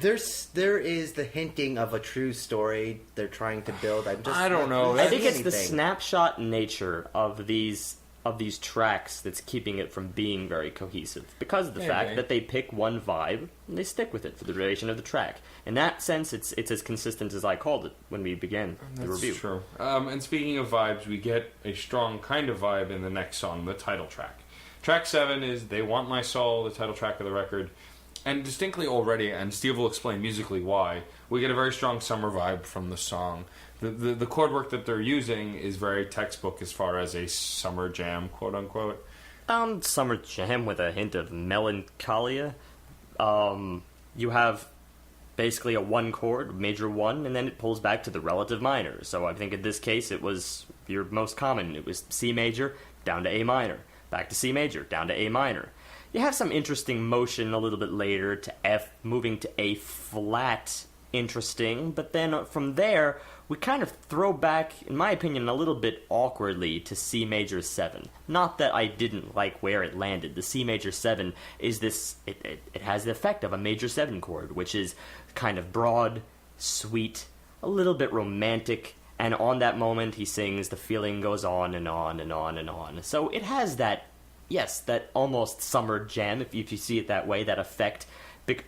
There is the hinting of a true story they're trying to build. I don't know. I think it's the snapshot nature of these tracks that's keeping it from being very cohesive, because of the fact that they pick one vibe and they stick with it for the duration of the track. In that sense, it's as consistent as I called it when we began the review. That's true. And speaking of vibes, we get a strong kind of vibe in the next song, the title track. Track 7 is They Want My Soul, the title track of the record. And distinctly already, and Steve will explain musically why, we get a very strong summer vibe from the song. The chord work that they're using is very textbook as far as a summer jam, quote-unquote. Summer jam with a hint of melancholia. You have basically a 1 chord, major 1, and then it pulls back to the relative minor. So I think in this case it was your most common. It was C major, down to A minor, back to C major, down to A minor. You have some interesting motion a little bit later to F, moving to A flat interesting, but then from there, we kind of throw back, in my opinion, a little bit awkwardly to C major 7. Not that I didn't like where it landed. The C major 7 is this, it has the effect of a major 7 chord, which is kind of broad, sweet, a little bit romantic, and on that moment he sings, the feeling goes on and on and on and on. So it has that, yes, that almost summer jam, if you see it that way, that effect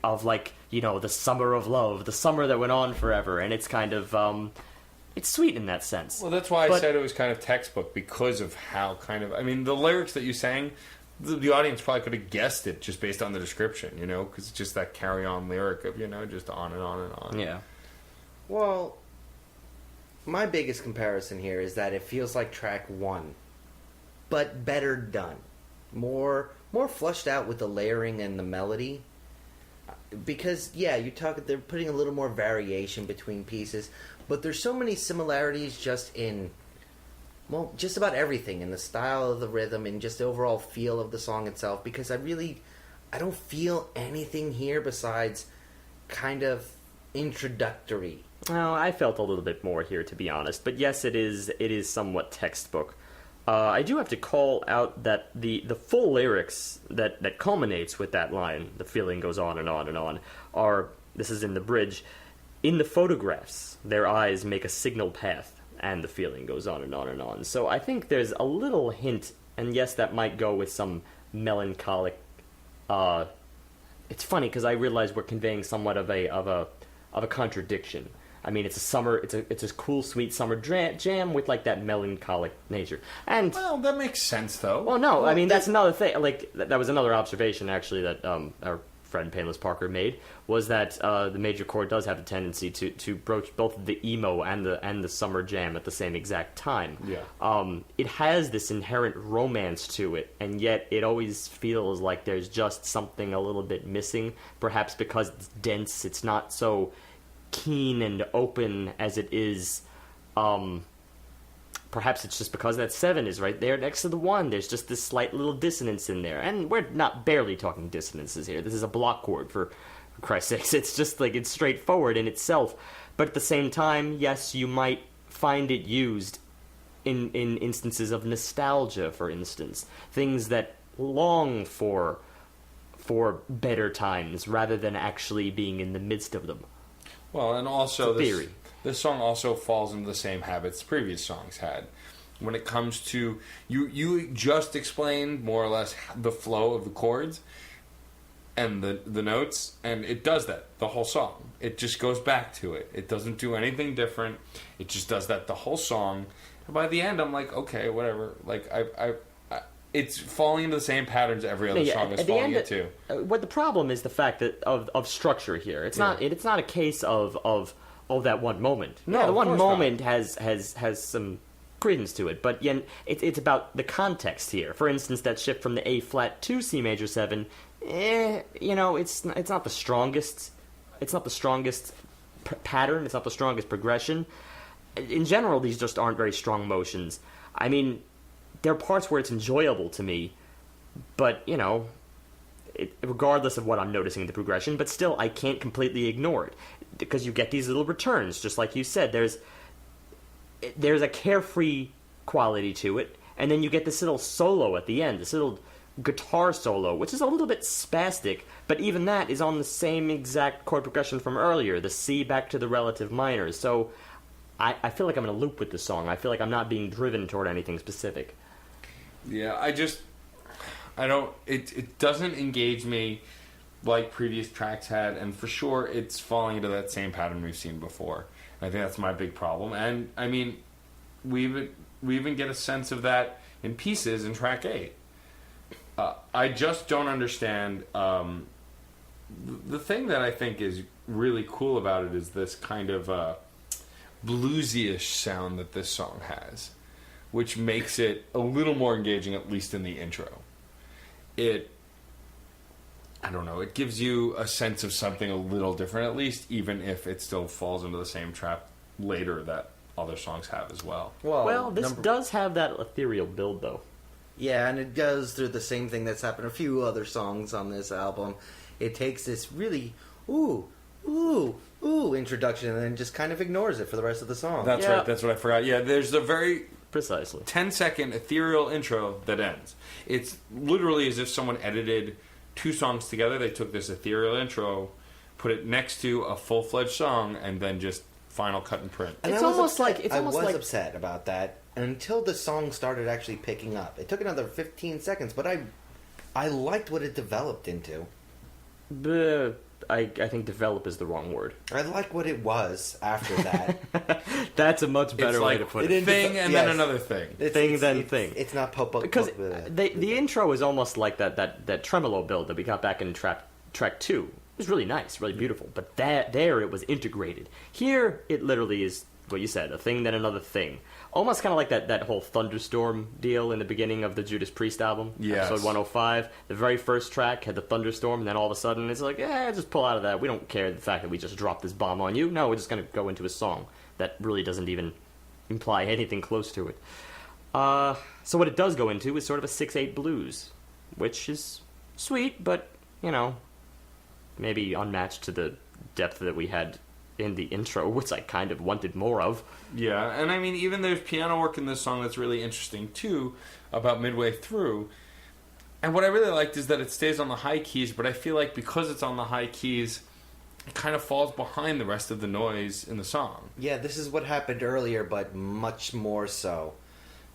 of, like, you know, the summer of love, the summer that went on forever, and it's kind of, it's sweet in that sense. Well, that's why I said it was kind of textbook, because of how kind of, I mean, the lyrics that you sang, the audience probably could have guessed it just based on the description, you know, because it's just that carry-on lyric of, you know, just on and on and on. Yeah. Well, my biggest comparison here is that it feels like track 1, but better done. More flushed out with the layering and the melody. Because, yeah, they're putting a little more variation between pieces, but there's so many similarities just in, well, just about everything, in the style of the rhythm and just the overall feel of the song itself, because I don't feel anything here besides kind of introductory. Well, I felt a little bit more here, to be honest, but yes, it is somewhat textbook. I do have to call out that the full lyrics that culminates with that line, the feeling goes on and on and on, are, this is in the bridge, in the photographs, their eyes make a signal path, and the feeling goes on and on and on. So I think there's a little hint, and yes, that might go with some melancholic, it's funny, because I realize we're conveying somewhat of a contradiction. I mean, it's a cool, sweet summer jam with, like, that melancholic nature. And, well, that makes sense, though. Well, no, I mean, that's another thing. Like, that was another observation, actually, that our friend Painless Parker made, was that the major chord does have a tendency to broach both the emo and the summer jam at the same exact time. Yeah. It has this inherent romance to it, and yet it always feels like there's just something a little bit missing, perhaps because it's dense, it's not so keen and open as it is. Perhaps it's just because that 7 is right there next to the 1. There's just this slight little dissonance in there, and we're not barely talking dissonances here. This is a block chord, for Christ's sakes. It's just like, it's straightforward in itself, but at the same time, yes, you might find it used in instances of nostalgia, for instance, things that long for better times rather than actually being in the midst of them. Well, and also this song also falls into the same habits previous songs had. When it comes to, you just explained more or less the flow of the chords and the notes, and it does that the whole song. It just goes back to it. It doesn't do anything different. It just does that the whole song. And by the end, I'm like, okay, whatever. Like, it's falling into the same patterns every other song is falling into. What the problem is the fact that of structure here. It's not a case of that one moment. No, the one moment not. has some credence to it, but it's about the context here. For instance, that shift from the A flat to C major 7, it's not the strongest. It's not the strongest pattern. It's not the strongest progression. In general, these just aren't very strong motions. I mean, there are parts where it's enjoyable to me, but, regardless of what I'm noticing in the progression, but still, I can't completely ignore it, because you get these little returns, just like you said. There's a carefree quality to it, and then you get this little solo at the end, this little guitar solo, which is a little bit spastic, but even that is on the same exact chord progression from earlier, the C back to the relative minors. So I feel like I'm in a loop with this song. I feel like I'm not being driven toward anything specific. Yeah, it doesn't engage me like previous tracks had, and for sure it's falling into that same pattern we've seen before. And I think that's my big problem. And I mean, we even get a sense of that in pieces in track 8. I just don't understand. The thing that I think is really cool about it is this kind of bluesy-ish sound that this song has, which makes it a little more engaging, at least in the intro. I don't know, it gives you a sense of something a little different, at least, even if it still falls into the same trap later that other songs have as well. Well, this does have that ethereal build, though. Yeah, and it goes through the same thing that's happened a few other songs on this album. It takes this really, ooh, ooh introduction, and then just kind of ignores it for the rest of the song. That's Yeah. right. That's what I forgot. Yeah, there's a very Precisely. 10-second ethereal intro that ends. It's literally as if someone edited 2 songs together. They took this ethereal intro, put it next to a full-fledged song, and then just final cut and print. And It's I was almost upset. like- it's I almost was like- upset about that until the song started actually picking up. It took another 15 seconds, but I liked what it developed into. I think develop is the wrong word. I like what it was after that. That's a much better It's way like to put a it. thing and Yes. then another thing. Thing. It's not pop up Because the intro is almost like that tremolo build that we got back in track 2. It was really nice, really beautiful. But there it was integrated. Here it literally is what you said, a thing then another thing. Almost kind of like that whole thunderstorm deal in the beginning of the Judas Priest album, Yes. episode 105. The very first track had the thunderstorm, and then all of a sudden it's like, just pull out of that. We don't care the fact that we just dropped this bomb on you. No, we're just going to go into a song that really doesn't even imply anything close to it. So what it does go into is sort of a 6/8 blues, which is sweet, but, maybe unmatched to the depth that we had in the intro, which I kind of wanted more of. Yeah, and I mean, even there's piano work in this song that's really interesting, too, about midway through. And what I really liked is that it stays on the high keys, but I feel like because it's on the high keys, it kind of falls behind the rest of the noise in the song. Yeah, this is what happened earlier, but much more so.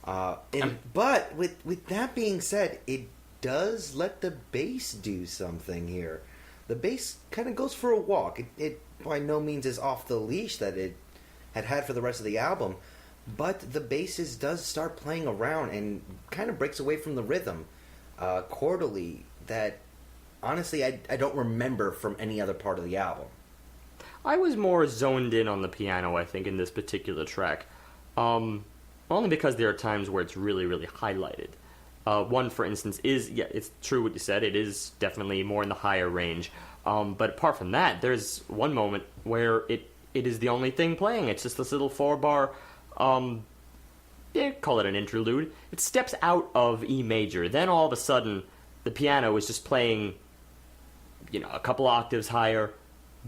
But with that being said, it does let the bass do something here. The bass kind of goes for a walk. It by no means is off the leash that it had for the rest of the album, but the bass does start playing around and kind of breaks away from the rhythm chordally that honestly I don't remember from any other part of the album. I was more zoned in on the piano, I think, in this particular track. Only because there are times where it's really, really highlighted. One, for instance, is, it's true what you said, it is definitely more in the higher range. But apart from that, there's one moment where it is the only thing playing. It's just this little 4-bar, call it an interlude. It steps out of E major. Then all of a sudden, the piano is just playing, a couple octaves higher,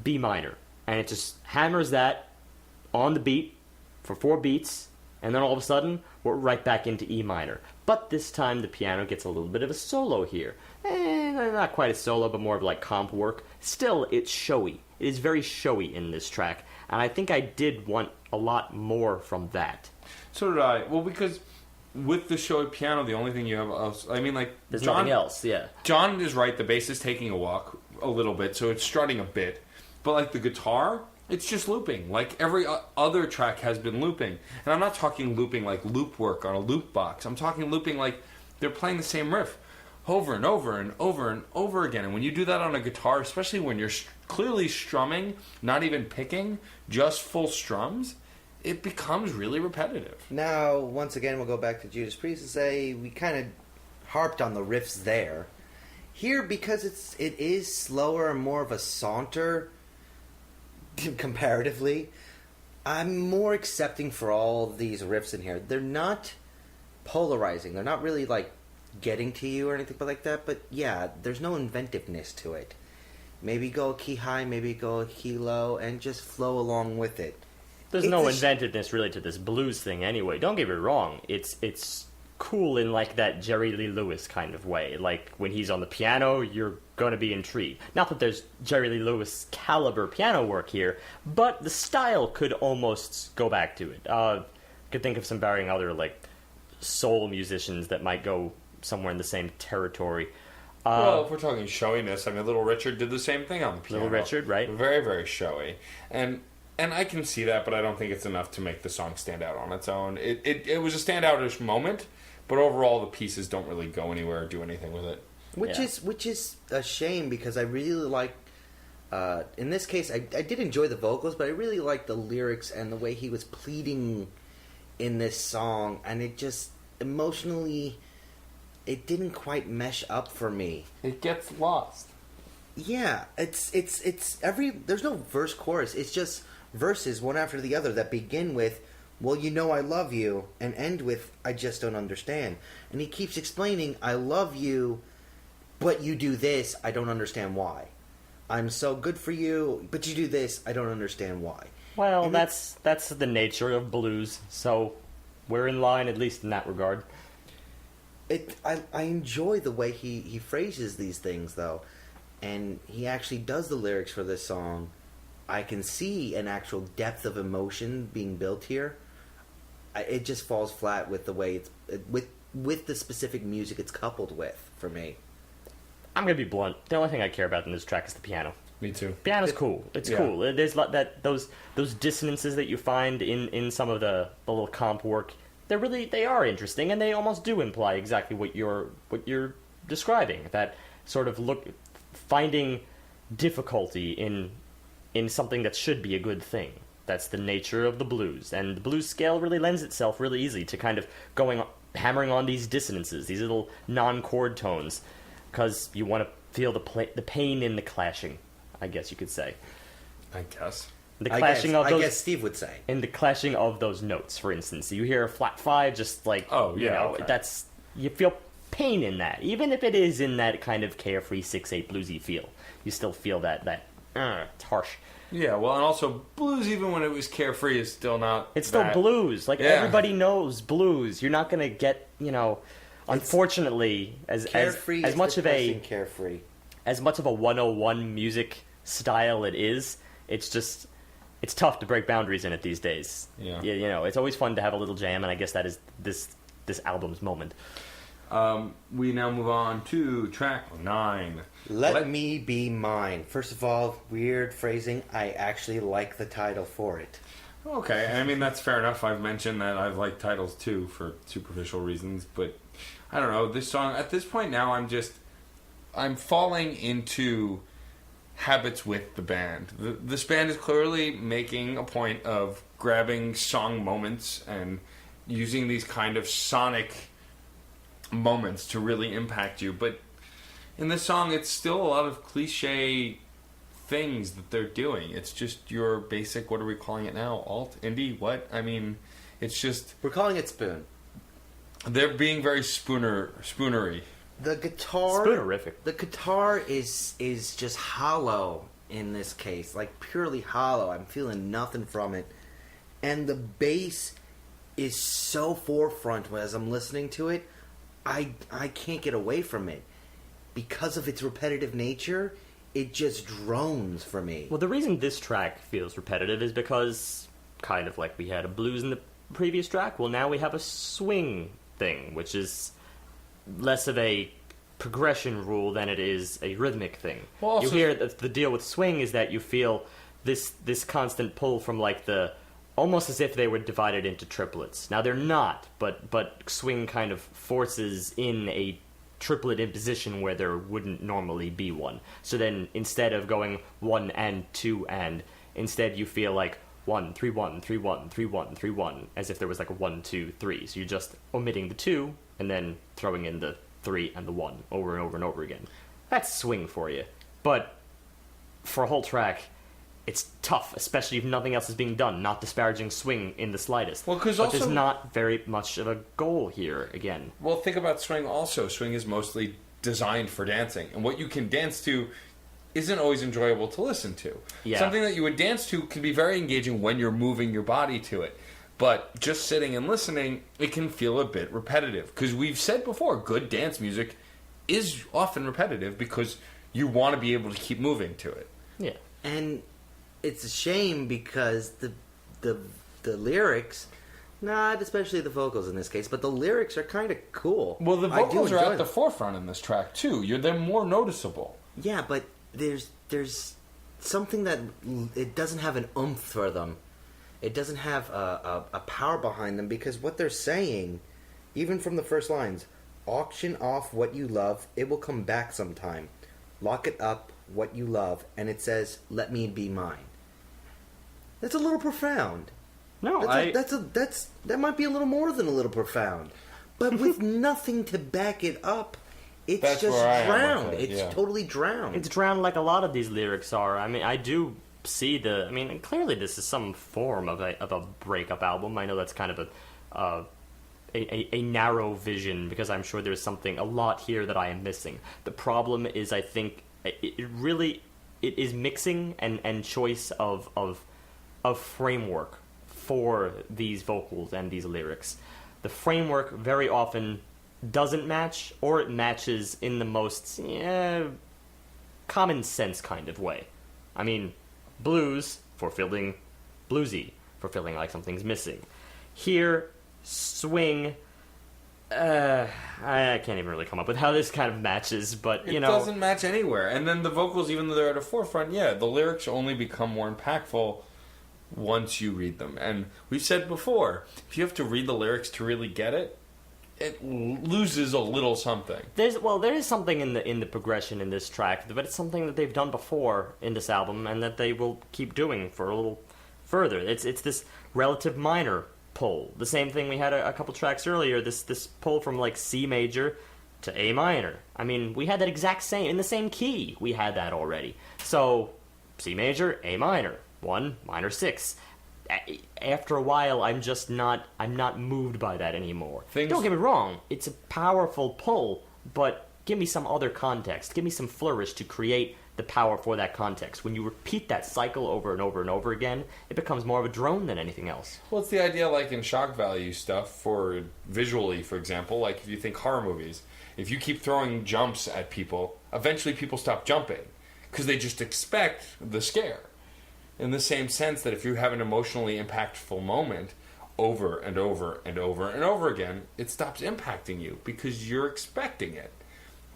B minor. And it just hammers that on the beat for 4 beats. And then all of a sudden, we're right back into E minor. But this time, the piano gets a little bit of a solo here. Not quite a solo, but more of like comp work. Still, it's showy. It is very showy in this track. And I think I did want a lot more from that. So did I. Well, because with the showy piano, the only thing you have else... I mean, like... There's John, nothing else, yeah. John is right. The bass is taking a walk a little bit, so it's strutting a bit. But, like, the guitar... It's just looping, like every other track has been looping. And I'm not talking looping like loop work on a loop box. I'm talking looping like they're playing the same riff over and over and over and over again. And when you do that on a guitar, especially when you're clearly strumming, not even picking, just full strums, it becomes really repetitive. Now, once again, we'll go back to Judas Priest and say we kind of harped on the riffs there. Here, because it is slower and more of a saunter... comparatively, I'm more accepting for all of these riffs in here. They're not polarizing. They're not really like getting to you or anything like that. But yeah, there's no inventiveness to it. Maybe go a key high, maybe go a key low, and just flow along with it. There's no inventiveness really to this blues thing anyway. Don't get me wrong. It's cool in like that Jerry Lee Lewis kind of way. Like when he's on the piano, you're going to be intrigued. Not that there's Jerry Lee Lewis caliber piano work here, but the style could almost go back to it. Could think of some varying other like soul musicians that might go somewhere in the same territory. Well, if we're talking showiness, I mean, Little Richard did the same thing on the piano. Little Richard, right? Very, very showy. And I can see that, but I don't think it's enough to make the song stand out on its own. It was a standoutish moment, but overall the pieces don't really go anywhere or do anything with it. Which is a shame because I really like. In this case, I did enjoy the vocals, but I really liked the lyrics and the way he was pleading in this song, and it just emotionally, it didn't quite mesh up for me. It gets lost. Yeah, it's there's no verse chorus. It's just verses one after the other that begin with, well, you know I love you, and end with, I just don't understand. And he keeps explaining, I love you, but you do this, I don't understand why. I'm so good for you, but you do this, I don't understand why. Well, And that's the nature of blues, so we're in line, at least in that regard. I enjoy the way he phrases these things, though, and he actually does the lyrics for this song. I can see an actual depth of emotion being built here. It just falls flat with the way it's with the specific music it's coupled with for me. I'm gonna be blunt. The only thing I care about in this track is the piano. Me too. Piano's cool. It's cool. There's those dissonances that you find in some of the little comp work. They are interesting, and they almost do imply exactly what you're describing. That sort of finding difficulty in something that should be a good thing. That's the nature of the blues, and the blues scale really lends itself really easily to kind of hammering on these dissonances, these little non-chord tones, because you want to feel the pain in the clashing, I guess you could say. I guess. The clashing of those, I guess Steve would say. in the clashing of those notes, for instance. You hear a flat 5, just like, okay. You feel pain in that. Even if it is in that kind of carefree 6/8 bluesy feel, you still feel that it's harsh. Yeah, well, and also blues, even when it was carefree, is still not. It's still that. blues. Like, Yeah. everybody knows blues. You're not going to get, unfortunately, as Carefree is much of depressing carefree. as much of a 101 music style it is, it's tough to break boundaries in it these days. Yeah. It's always fun to have a little jam, and I guess that is this album's moment. We now move on to track 9. Let Me Be Mine. First of all, weird phrasing. I actually like the title for it. Okay, I mean, that's fair enough. I've mentioned that I've liked titles too for superficial reasons, but I don't know. This song, at this point now, I'm falling into habits with the band. This band is clearly making a point of grabbing song moments and using these kind of sonic moments to really impact you, but in this song it's still a lot of cliche things that they're doing. It's just your basic, what are we calling it now, alt indie, what, I mean, it's just, We're calling it spoon. they're being very spoonery. The guitar, Spoonerific. the guitar is just hollow in this case, like purely hollow. I'm feeling nothing from it, and the bass is so forefront as I'm listening to it. I can't get away from it because of its repetitive nature. It just drones for me. Well, the reason this track feels repetitive is because, kind of like we had a blues in the previous track, well, now we have a swing thing, which is less of a progression rule than it is a rhythmic thing. Well, also, you hear that the deal with swing is that you feel this constant pull from like the almost as if they were divided into triplets. Now they're not, but swing kind of forces in a triplet imposition where there wouldn't normally be one. So then instead of going 1 and 2 and, instead you feel like 1 3 1 3 1 3 1 3 1, as if there was like a 1 2 3. So you're just omitting the 2 and then throwing in the 3 and the 1 over and over and over again. That's swing for you. But for a whole track, it's tough, especially if nothing else is being done. Not disparaging swing in the slightest. Well, 'cause but also, there's not very much of a goal here again. well, think about swing also. Swing is mostly designed for dancing, and what you can dance to isn't always enjoyable to listen to. Yeah. Something that you would dance to can be very engaging when you're moving your body to it. But just sitting and listening, it can feel a bit repetitive. Because we've said before, good dance music is often repetitive because you want to be able to keep moving to it. Yeah. And it's a shame because the lyrics, not especially the vocals in this case, but the lyrics are kind of cool. Well, the I do vocals are enjoy at the them. forefront in this track, too. They're more noticeable. Yeah, but there's something that it doesn't have an oomph for them. It doesn't have a power behind them because what they're saying, even from the first lines, auction off what you love, it will come back sometime. Lock it up, what you love, and it says, let me be mine. That's a little profound. No, That might be a little more than a little profound. But with nothing to back it up, it's That's just where I am drowned. with it, It's yeah. totally drowned. It's drowned like a lot of these lyrics are. I mean, I do see clearly this is some form of a breakup album. I know that's kind of a narrow vision because I'm sure there's a lot here that I am missing. The problem is, I think it really it is mixing and choice of framework for these vocals and these lyrics. The framework very often doesn't match, or it matches in the most common sense kind of way. I mean, blues for feeling bluesy, for feeling like something's missing. Here, swing. I can't even really come up with how this kind of matches, but it doesn't match anywhere. And then the vocals, even though they're at a forefront, the lyrics only become more impactful once you read them. And we've said before, if you have to read the lyrics to really get it, it loses a little something. There is something in the progression in this track, but it's something that they've done before in this album, and that they will keep doing for a little further. It's this relative minor pull. The same thing we had a couple tracks earlier. This pull from like C major to A minor. I mean, we had that exact same in the same key. We had that already. So C major, A minor, 1 minor 6. After a while, I'm not moved by that anymore. Don't get me wrong, it's a powerful pull, but give me some other context. Give me some flourish to create the power for that context. When you repeat that cycle over and over and over again, it becomes more of a drone than anything else. Well, it's the idea like in shock value stuff, for visually, for example, like if you think horror movies, if you keep throwing jumps at people, eventually people stop jumping because they just expect the scare. In the same sense that if you have an emotionally impactful moment over and over and over and over again, it stops impacting you because you're expecting it.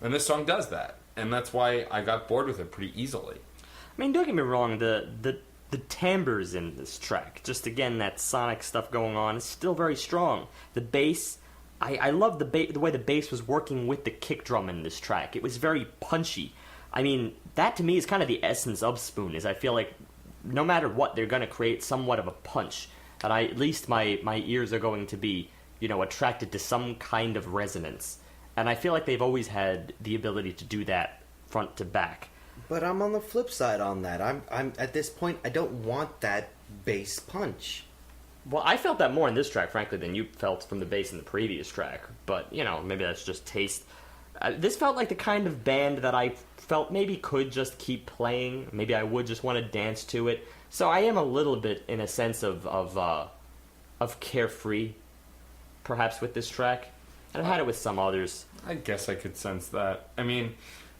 And this song does that. And that's why I got bored with it pretty easily. I mean, don't get me wrong, the timbres in this track, just again, that sonic stuff going on, is still very strong. The bass, I love the way the bass was working with the kick drum in this track. It was very punchy. I mean, that to me is kind of the essence of Spoon, is I feel like no matter what, they're going to create somewhat of a punch. And at least my ears are going to be, attracted to some kind of resonance. And I feel like they've always had the ability to do that front to back. But I'm on the flip side on that. I'm at this point, I don't want that bass punch. Well, I felt that more in this track, frankly, than you felt from the bass in the previous track. But, maybe that's just taste. This felt like the kind of band that I felt maybe could just keep playing. Maybe I would just want to dance to it. So I am a little bit in a sense of carefree, perhaps, with this track. And I've had it with some others. I guess I could sense that. I mean,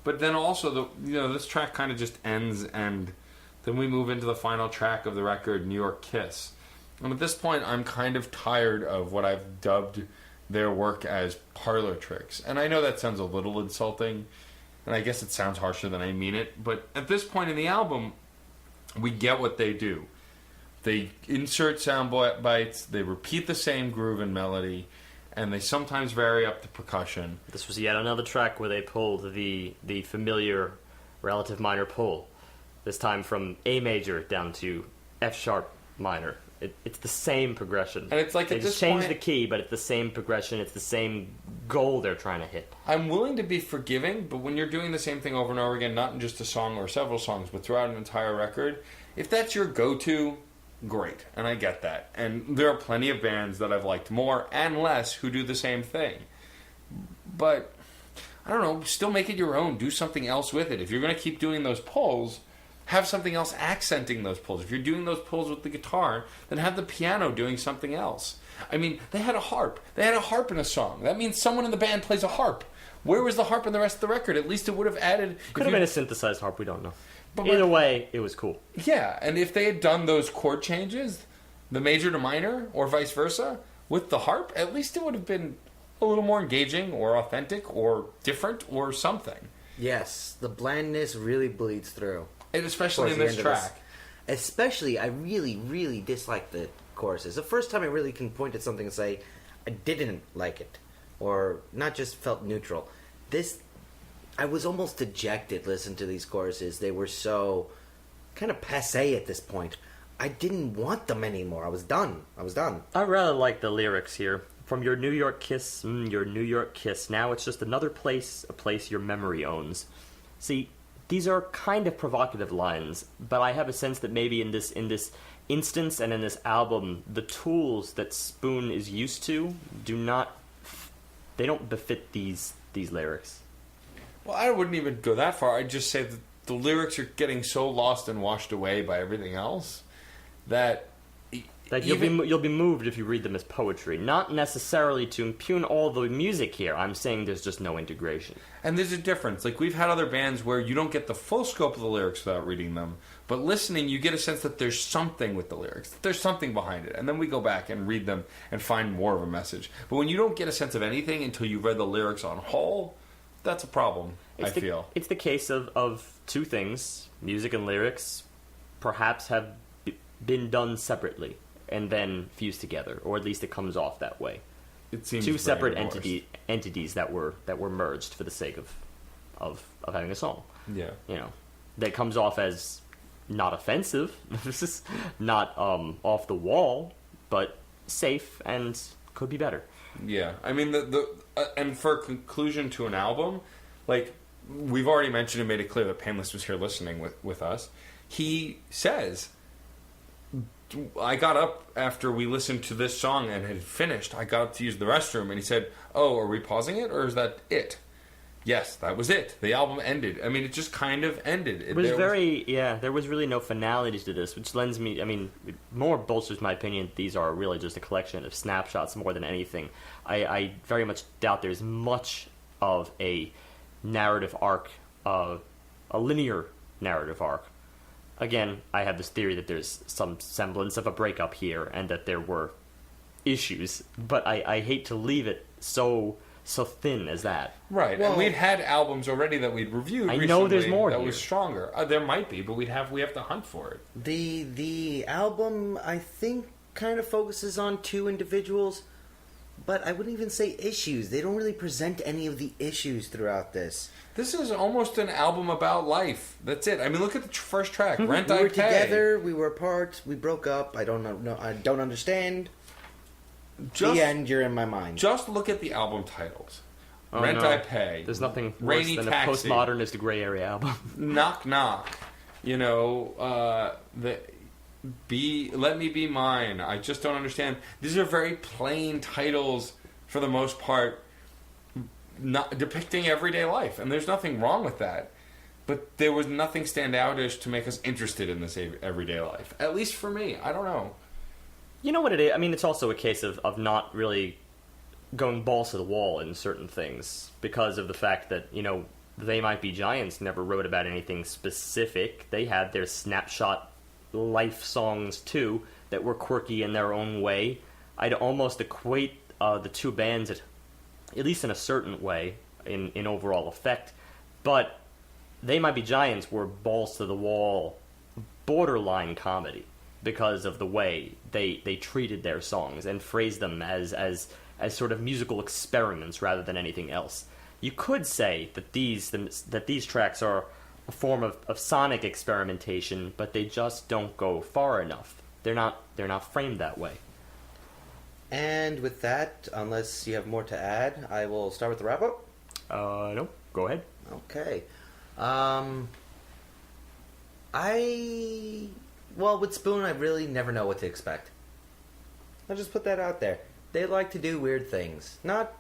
but then also this track kind of just ends, and then we move into the final track of the record, New York Kiss. And at this point, I'm kind of tired of what I've dubbed their work as parlor tricks. And I know that sounds a little insulting, and I guess it sounds harsher than I mean it, but at this point in the album, we get what they do. They insert sound bites, they repeat the same groove and melody, and they sometimes vary up the percussion. This was yet another track where they pulled the familiar relative minor pull. This time from A major down to F sharp minor. It's the same progression. And it's like they at just this change point, the key, but it's the same progression. It's the same goal they're trying to hit. I'm willing to be forgiving, but when you're doing the same thing over and over again, not in just a song or several songs, but throughout an entire record, if that's your go-to, great. And I get that. And there are plenty of bands that I've liked more and less who do the same thing. But, I don't know, still make it your own. Do something else with it. If you're going to keep doing those pulls, have something else accenting those pulls. If you're doing those pulls with the guitar, then have the piano doing something else. I mean, they had a harp. They had a harp in a song. That means someone in the band plays a harp. Where was the harp in the rest of the record? At least it would have added... Could have been a synthesized harp, we don't know. But either way, it was cool. Yeah, and if they had done those chord changes, the major to minor, or vice versa, with the harp, at least it would have been a little more engaging, or authentic, or different, or something. Yes, the blandness really bleeds through. And especially in this track. Especially, I really, really dislike the choruses. The first time I really can point at something and say, I didn't like it. Or not just felt neutral. I was almost dejected listening to these choruses. They were so kind of passé at this point. I didn't want them anymore. I was done. I rather like the lyrics here. From your New York kiss, your New York kiss. Now it's just another place, a place your memory owns. See, these are kind of provocative lines, but I have a sense that maybe in this instance and in this album, the tools that Spoon is used to don't befit these lyrics. Well, I wouldn't even go that far. I'd just say that the lyrics are getting so lost and washed away by everything else that Like you'll be moved if you read them as poetry, not necessarily to impugn all the music here. I'm saying there's just no integration. And there's a difference. Like, we've had other bands where you don't get the full scope of the lyrics without reading them, but listening, you get a sense that there's something with the lyrics, that there's something behind it, and then we go back and read them and find more of a message. But when you don't get a sense of anything until you've read the lyrics on whole, that's a problem, I feel. It's the case of two things. Music and lyrics perhaps have been done separately and then fused together, or at least it comes off that way. It seems two separate very entities that were merged for the sake of having a song. Yeah. You know, that comes off as not offensive, this is not off the wall, but safe and could be better. Yeah, I mean and for a conclusion to an album, like we've already mentioned and made it clear that Painless was here listening with us. He says, I got up after we listened to this song and had finished. I got up to use the restroom, and he said, "Oh, are we pausing it, or is that it?" Yes, that was it. The album ended. I mean, it just kind of ended. It was there was really no finality to this, which lends me, I mean, more bolsters my opinion that these are really just a collection of snapshots more than anything. I very much doubt there's much of a narrative arc, a linear narrative arc. Again, I have this theory that there's some semblance of a breakup here and that there were issues, but I hate to leave it so thin as that. Right, well, and we'd had albums already that we'd reviewed recently know there's more that here. was stronger. There might be, but we have to hunt for it. The album, I think, kind of focuses on two individuals, but I wouldn't even say issues. They don't really present any of the issues throughout this. This is almost an album about life. That's it. I mean, look at the first track, Rent We I were Pay. together, we were apart, we broke up, I don't know, I don't understand. The end, you're in my mind. Just look at the album titles. Oh, Rent no. I Pay. There's nothing worse Rainy than Taxi. a postmodernist gray area album. Knock Knock. You know, Let Me Be Mine. I just don't understand. These are very plain titles for the most part, not depicting everyday life, and there's nothing wrong with that. But there was nothing standoutish to make us interested in this everyday life. At least for me. I don't know. You know what it is? I mean, it's also a case of not really going balls to the wall in certain things because of the fact that, you know, They Might Be Giants never wrote about anything specific. They had their snapshot life songs, too, that were quirky in their own way. I'd almost equate the two bands, at least in a certain way, in overall effect. But They Might Be Giants were balls to the wall, borderline comedy because of the way they treated their songs and phrased them as sort of musical experiments rather than anything else. You could say that these tracks are a form of sonic experimentation, but they just don't go far enough. They're not framed that way. And with that, unless you have more to add, I will start with the wrap-up. No, go ahead. Okay. Well, with Spoon, I really never know what to expect. I'll just put that out there. They like to do weird things. Not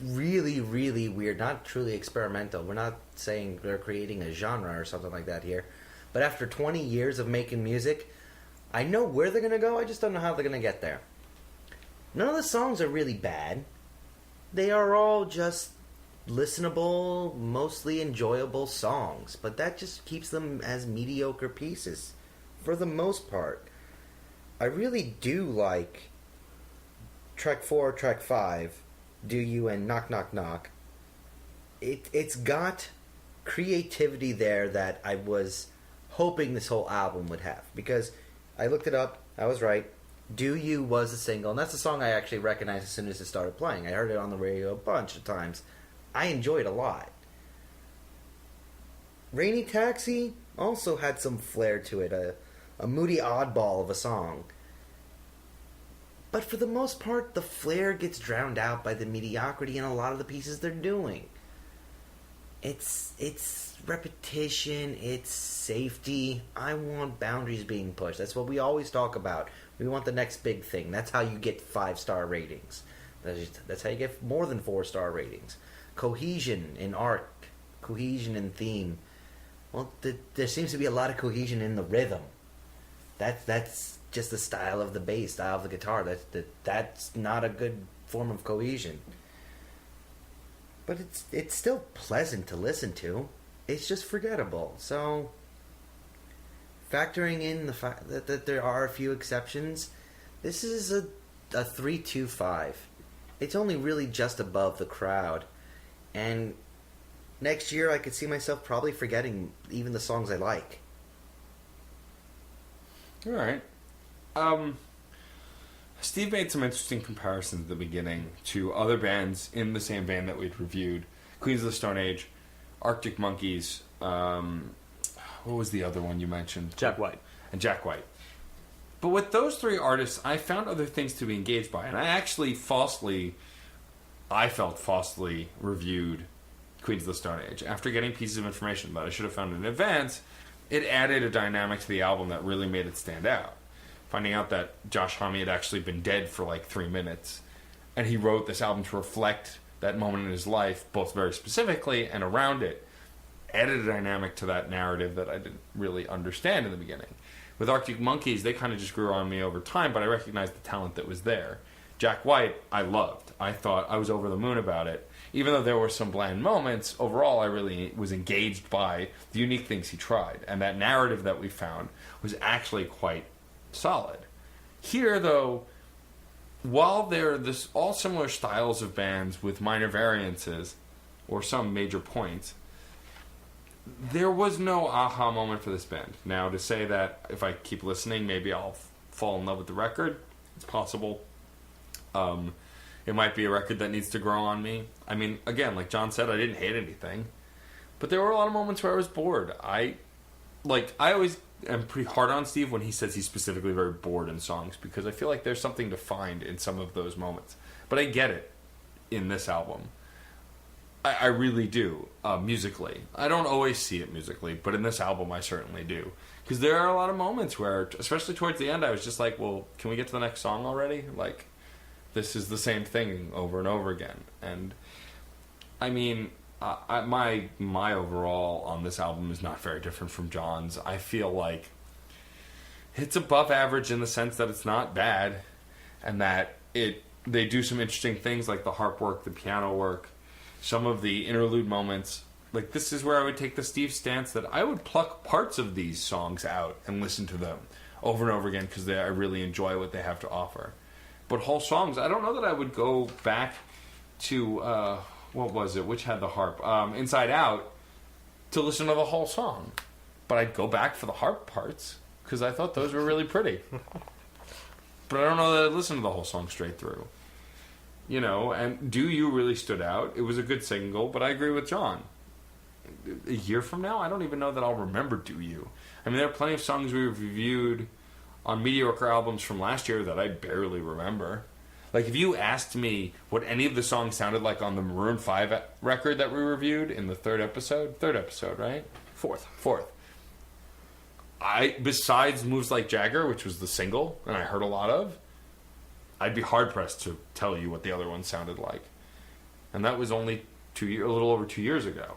really, really weird. Not truly experimental. We're not saying they're creating a genre or something like that here. But after 20 years of making music, I know where they're going to go. I just don't know how they're going to get there. None of the songs are really bad. They are all just listenable, mostly enjoyable songs. But that just keeps them as mediocre pieces. For the most part, I really do like track 4, track 5, Do You and Knock Knock Knock. It's got creativity there that I was hoping this whole album would have. Because I looked it up, I was right. Do You was a single, and that's a song I actually recognized as soon as it started playing. I heard it on the radio a bunch of times. I enjoyed it a lot. Rainy Taxi also had some flair to it, a moody oddball of a song. But for the most part, the flair gets drowned out by the mediocrity in a lot of the pieces they're doing. It's repetition, it's safety. I want boundaries being pushed. That's what we always talk about. We want the next big thing. That's how you get 5-star ratings. That's how you get more than 4-star ratings. Cohesion in art, cohesion in theme. Well, there seems to be a lot of cohesion in the rhythm. That's just the style of the bass, style of the guitar. That's not a good form of cohesion. But it's still pleasant to listen to. It's just forgettable. So, factoring in the fact that there are a few exceptions, this is a 3.25. It's only really just above the crowd. And next year I could see myself probably forgetting even the songs I like. All right. Steve made some interesting comparisons at the beginning to other bands in the same band that we'd reviewed. Queens of the Stone Age, Arctic Monkeys, what was the other one you mentioned? Jack White. And Jack White. But with those three artists, I found other things to be engaged by. And I felt falsely reviewed Queens of the Stone Age. After getting pieces of information that I should have found in advance, it added a dynamic to the album that really made it stand out. Finding out that Josh Homme had actually been dead for like 3 minutes, and he wrote this album to reflect that moment in his life, both very specifically and around it, added a dynamic to that narrative that I didn't really understand in the beginning. With Arctic Monkeys, they kind of just grew on me over time, but I recognized the talent that was there. Jack White, I loved. I thought I was over the moon about it. Even though there were some bland moments, overall I really was engaged by the unique things he tried. And that narrative that we found was actually quite solid. Here, though, while they're all similar styles of bands with minor variances or some major points, there was no aha moment for this band. Now, to say that if I keep listening, maybe I'll fall in love with the record, it's possible. It might be a record that needs to grow on me. I mean, again, like John said, I didn't hate anything, but there were a lot of moments where I was bored. I always am pretty hard on Steve when he says he's specifically very bored in songs, because I feel like there's something to find in some of those moments. But I get it in this album. I really do, musically. I don't always see it musically, but in this album I certainly do. Because there are a lot of moments where, especially towards the end, I was just like, well, can we get to the next song already? Like, this is the same thing over and over again. And, I mean, my overall on this album is not very different from John's. I feel like it's above average in the sense that it's not bad, and that they do some interesting things like the harp work, the piano work, some of the interlude moments. Like, this is where I would take the Steve stance that I would pluck parts of these songs out and listen to them over and over again because I really enjoy what they have to offer. But whole songs, I don't know that I would go back to, what was it? Which had the harp? Inside Out, to listen to the whole song. But I'd go back for the harp parts because I thought those were really pretty. But I don't know that I'd listen to the whole song straight through. You know, and Do You really stood out. It was a good single, but I agree with John. A year from now, I don't even know that I'll remember Do You. I mean, there are plenty of songs we reviewed on mediocre albums from last year that I barely remember. Like, if you asked me what any of the songs sounded like on the Maroon 5 record that we reviewed in the third episode, right? Fourth. Besides Moves Like Jagger, which was the single, and I heard a lot of, I'd be hard-pressed to tell you what the other one sounded like. And that was only a little over 2 years ago.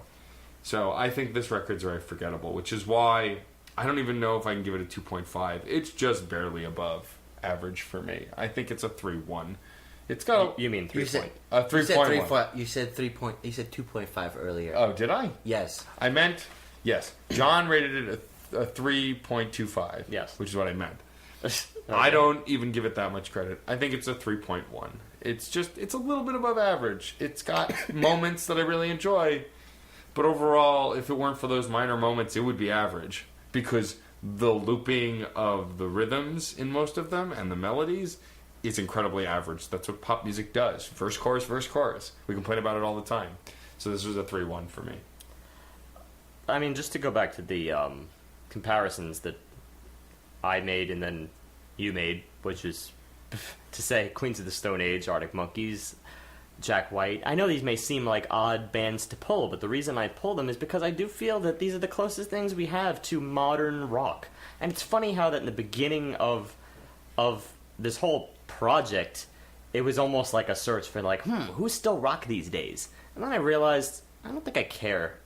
So I think this record's very forgettable, which is why I don't even know if I can give it a 2.5. It's just barely above average for me. I think it's a 3.1. It's got You mean 3 point? 3.1. You said 2.5 earlier. Oh, did I? Yes. I meant, yes. John rated it a 3.25. Yes. Which is what I meant. Okay. I don't even give it that much credit. I think it's a 3.1. It's a little bit above average. It's got moments that I really enjoy, but overall, if it weren't for those minor moments, it would be average, because the looping of the rhythms in most of them and the melodies is incredibly average. That's what pop music does. Verse, chorus, verse, chorus. We complain about it all the time. So this was a 3.1 for me. I mean, just to go back to the comparisons that I made and then you made, which is to say Queens of the Stone Age, Arctic Monkeys, Jack White. I know these may seem like odd bands to pull, but the reason I pull them is because I do feel that these are the closest things we have to modern rock. And it's funny how that in the beginning of this whole project, it was almost like a search for like, who's still rock these days? And then I realized, I don't think I care.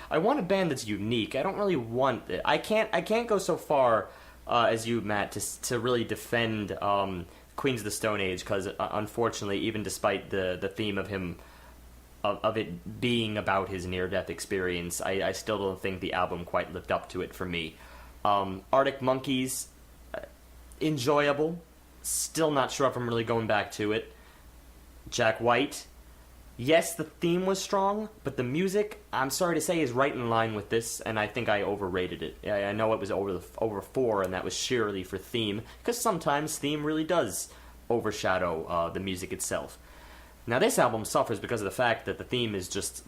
I want a band that's unique. I don't really want it. I can't go so far as you, Matt, to really defend Queens of the Stone Age, because unfortunately, even despite the theme of him of it being about his near-death experience, I still don't think the album quite lived up to it for me. Arctic Monkeys, enjoyable. Still not sure if I'm really going back to it. Jack White, yes, the theme was strong, but the music, I'm sorry to say, is right in line with this, and I think I overrated it. I know it was over 4, and that was sheerly for theme, because sometimes theme really does overshadow the music itself. Now, this album suffers because of the fact that the theme is just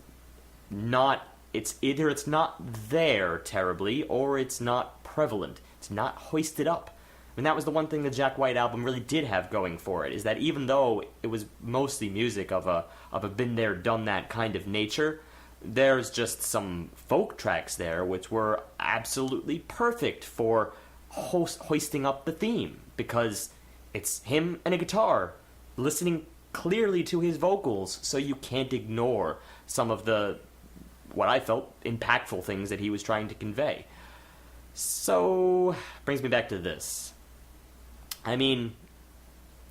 not... It's either it's not there terribly, or it's not prevalent. It's not hoisted up. And that was the one thing the Jack White album really did have going for it, is that even though it was mostly music of a been there, done that kind of nature, there's just some folk tracks there which were absolutely perfect for hoisting up the theme, because it's him and a guitar listening clearly to his vocals, so you can't ignore some of the, what I felt, impactful things that he was trying to convey. So, brings me back to this. I mean,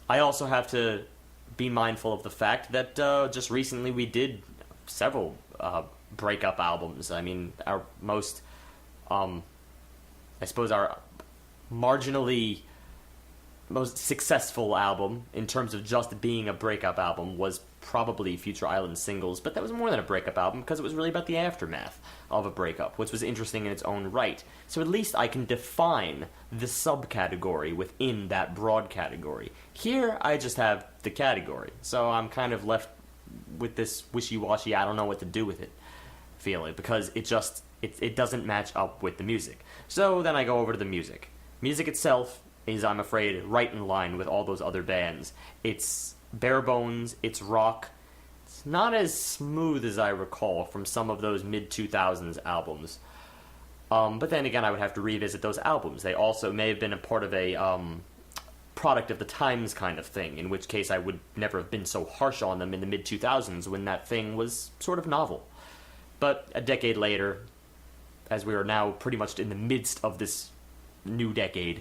I also have to be mindful of the fact that just recently we did several breakup albums. I mean, our most, I suppose our marginally most successful album in terms of just being a breakup album was probably Future Island Singles, but that was more than a breakup album because it was really about the aftermath of a breakup, which was interesting in its own right. So at least I can define the subcategory within that broad category. Here, I just have the category, so I'm kind of left with this wishy-washy, I don't know what to do with it feeling, because it doesn't match up with the music. So then I go over to the music. Music itself is, I'm afraid, right in line with all those other bands. It's bare bones, it's rock. It's not as smooth as I recall from some of those mid-2000s albums. But then again, I would have to revisit those albums. They also may have been a part of a product of the times kind of thing, in which case I would never have been so harsh on them in the mid-2000s when that thing was sort of novel. But a decade later, as we are now pretty much in the midst of this new decade,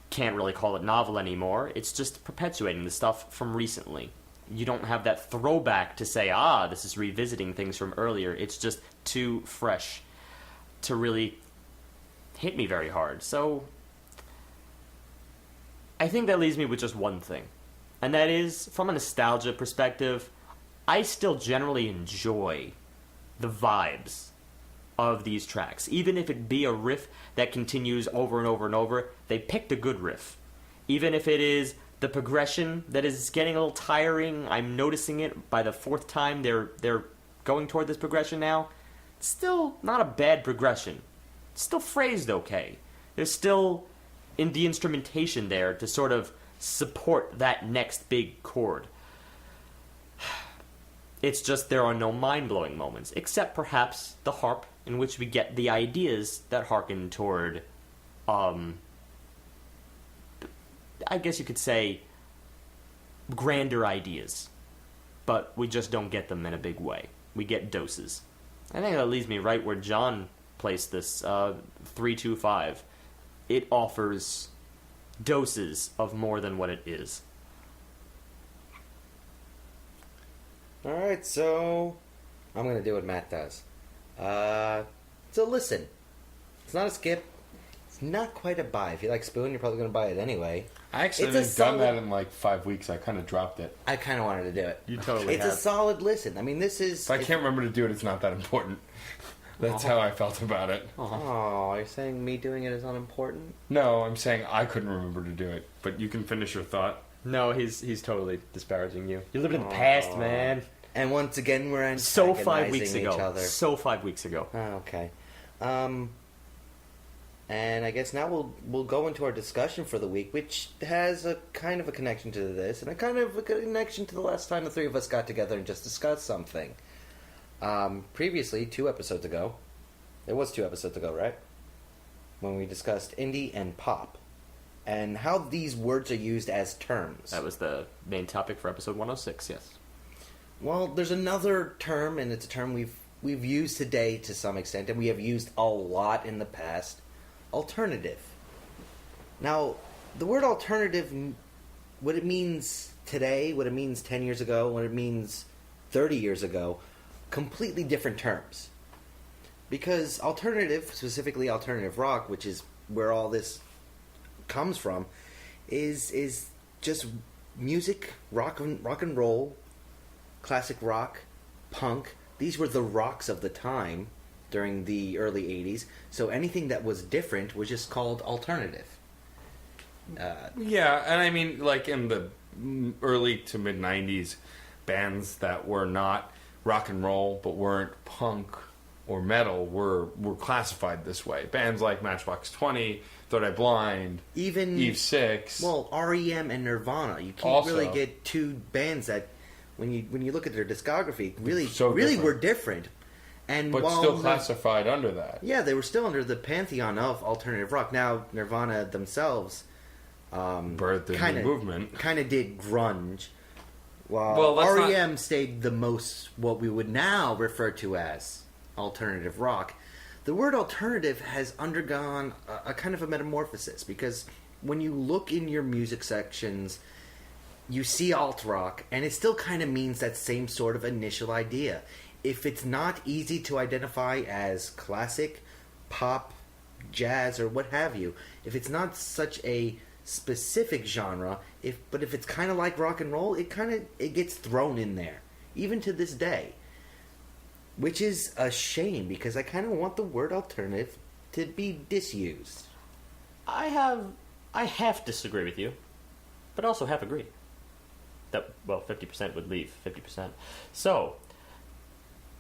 can't really call it novel anymore. It's just perpetuating the stuff from recently. You don't have that throwback to say, this is revisiting things from earlier. It's just too fresh to really hit me very hard. So I think that leaves me with just one thing. And that is, from a nostalgia perspective, I still generally enjoy the vibes of these tracks. Even if it be a riff that continues over and over and over, they picked a good riff. Even if it is the progression that is getting a little tiring, I'm noticing it by the 4th time they're going toward this progression now, it's still not a bad progression. It's still phrased okay. There's still in the instrumentation there to sort of support that next big chord. It's just there are no mind-blowing moments, except perhaps the harp, in which we get the ideas that harken toward, I guess you could say, grander ideas. But we just don't get them in a big way. We get doses. I think that leaves me right where John placed this, 3-2-5. It offers doses of more than what it is. Alright, so I'm going to do what Matt does. So listen. It's not a skip. It's not quite a buy. If you like Spoon, you're probably going to buy it anyway. I actually haven't done that in like 5 weeks. I kind of dropped it. I kind of wanted to do it. You totally It's have. a solid listen. I mean, this is... If I can't remember to do it, it's not that important. That's how I felt about it. Oh, you're saying me doing it is unimportant? No, I'm saying I couldn't remember to do it. But you can finish your thought. No, he's totally disparaging you. You lived in the past, man. And once again, we're antagonizing So 5 weeks each ago. other. So 5 weeks ago. Oh, okay. And I guess now we'll go into our discussion for the week, which has a kind of a connection to this, and a kind of a connection to the last time the three of us got together and just discussed something. Previously, 2 episodes ago, it was 2 episodes ago, right? When we discussed indie and pop, and how these words are used as terms. That was the main topic for episode 106, yes. Well, there's another term, and it's a term we've we've used today to some extent, and we have used a lot in the past, alternative. Now, the word alternative, what it means today, what it means 10 years ago, what it means 30 years ago, completely different terms. Because alternative, specifically alternative rock, which is where all this comes from, is just music, rock and roll, classic rock, punk. These were the rocks of the time during the early 80s. So anything that was different was just called alternative. Yeah, and I mean, like in the early to mid 90s, bands that were not rock and roll but weren't punk or metal were classified this way. Bands like Matchbox 20, Third Eye Blind, even Eve 6. Well, REM and Nirvana. You can't Also, really get two bands that, when you look at their discography, really different. were different. And but while still classified under that. Yeah, they were still under the pantheon of alternative rock. Now, Nirvana themselves birthed the new movement. Kind of did grunge. Well, REM stayed the most what we would now refer to as alternative rock. The word alternative has undergone a kind of a metamorphosis, because when you look in your music sections, you see alt rock, and it still kind of means that same sort of initial idea. If it's not easy to identify as classic, pop, jazz, or what have you, if it's not such a specific genre, but if it's kind of like rock and roll, it gets thrown in there, even to this day. Which is a shame, because I kind of want the word alternative to be disused. I half disagree with you, but also half agree. That, well, 50% would leave 50%. So,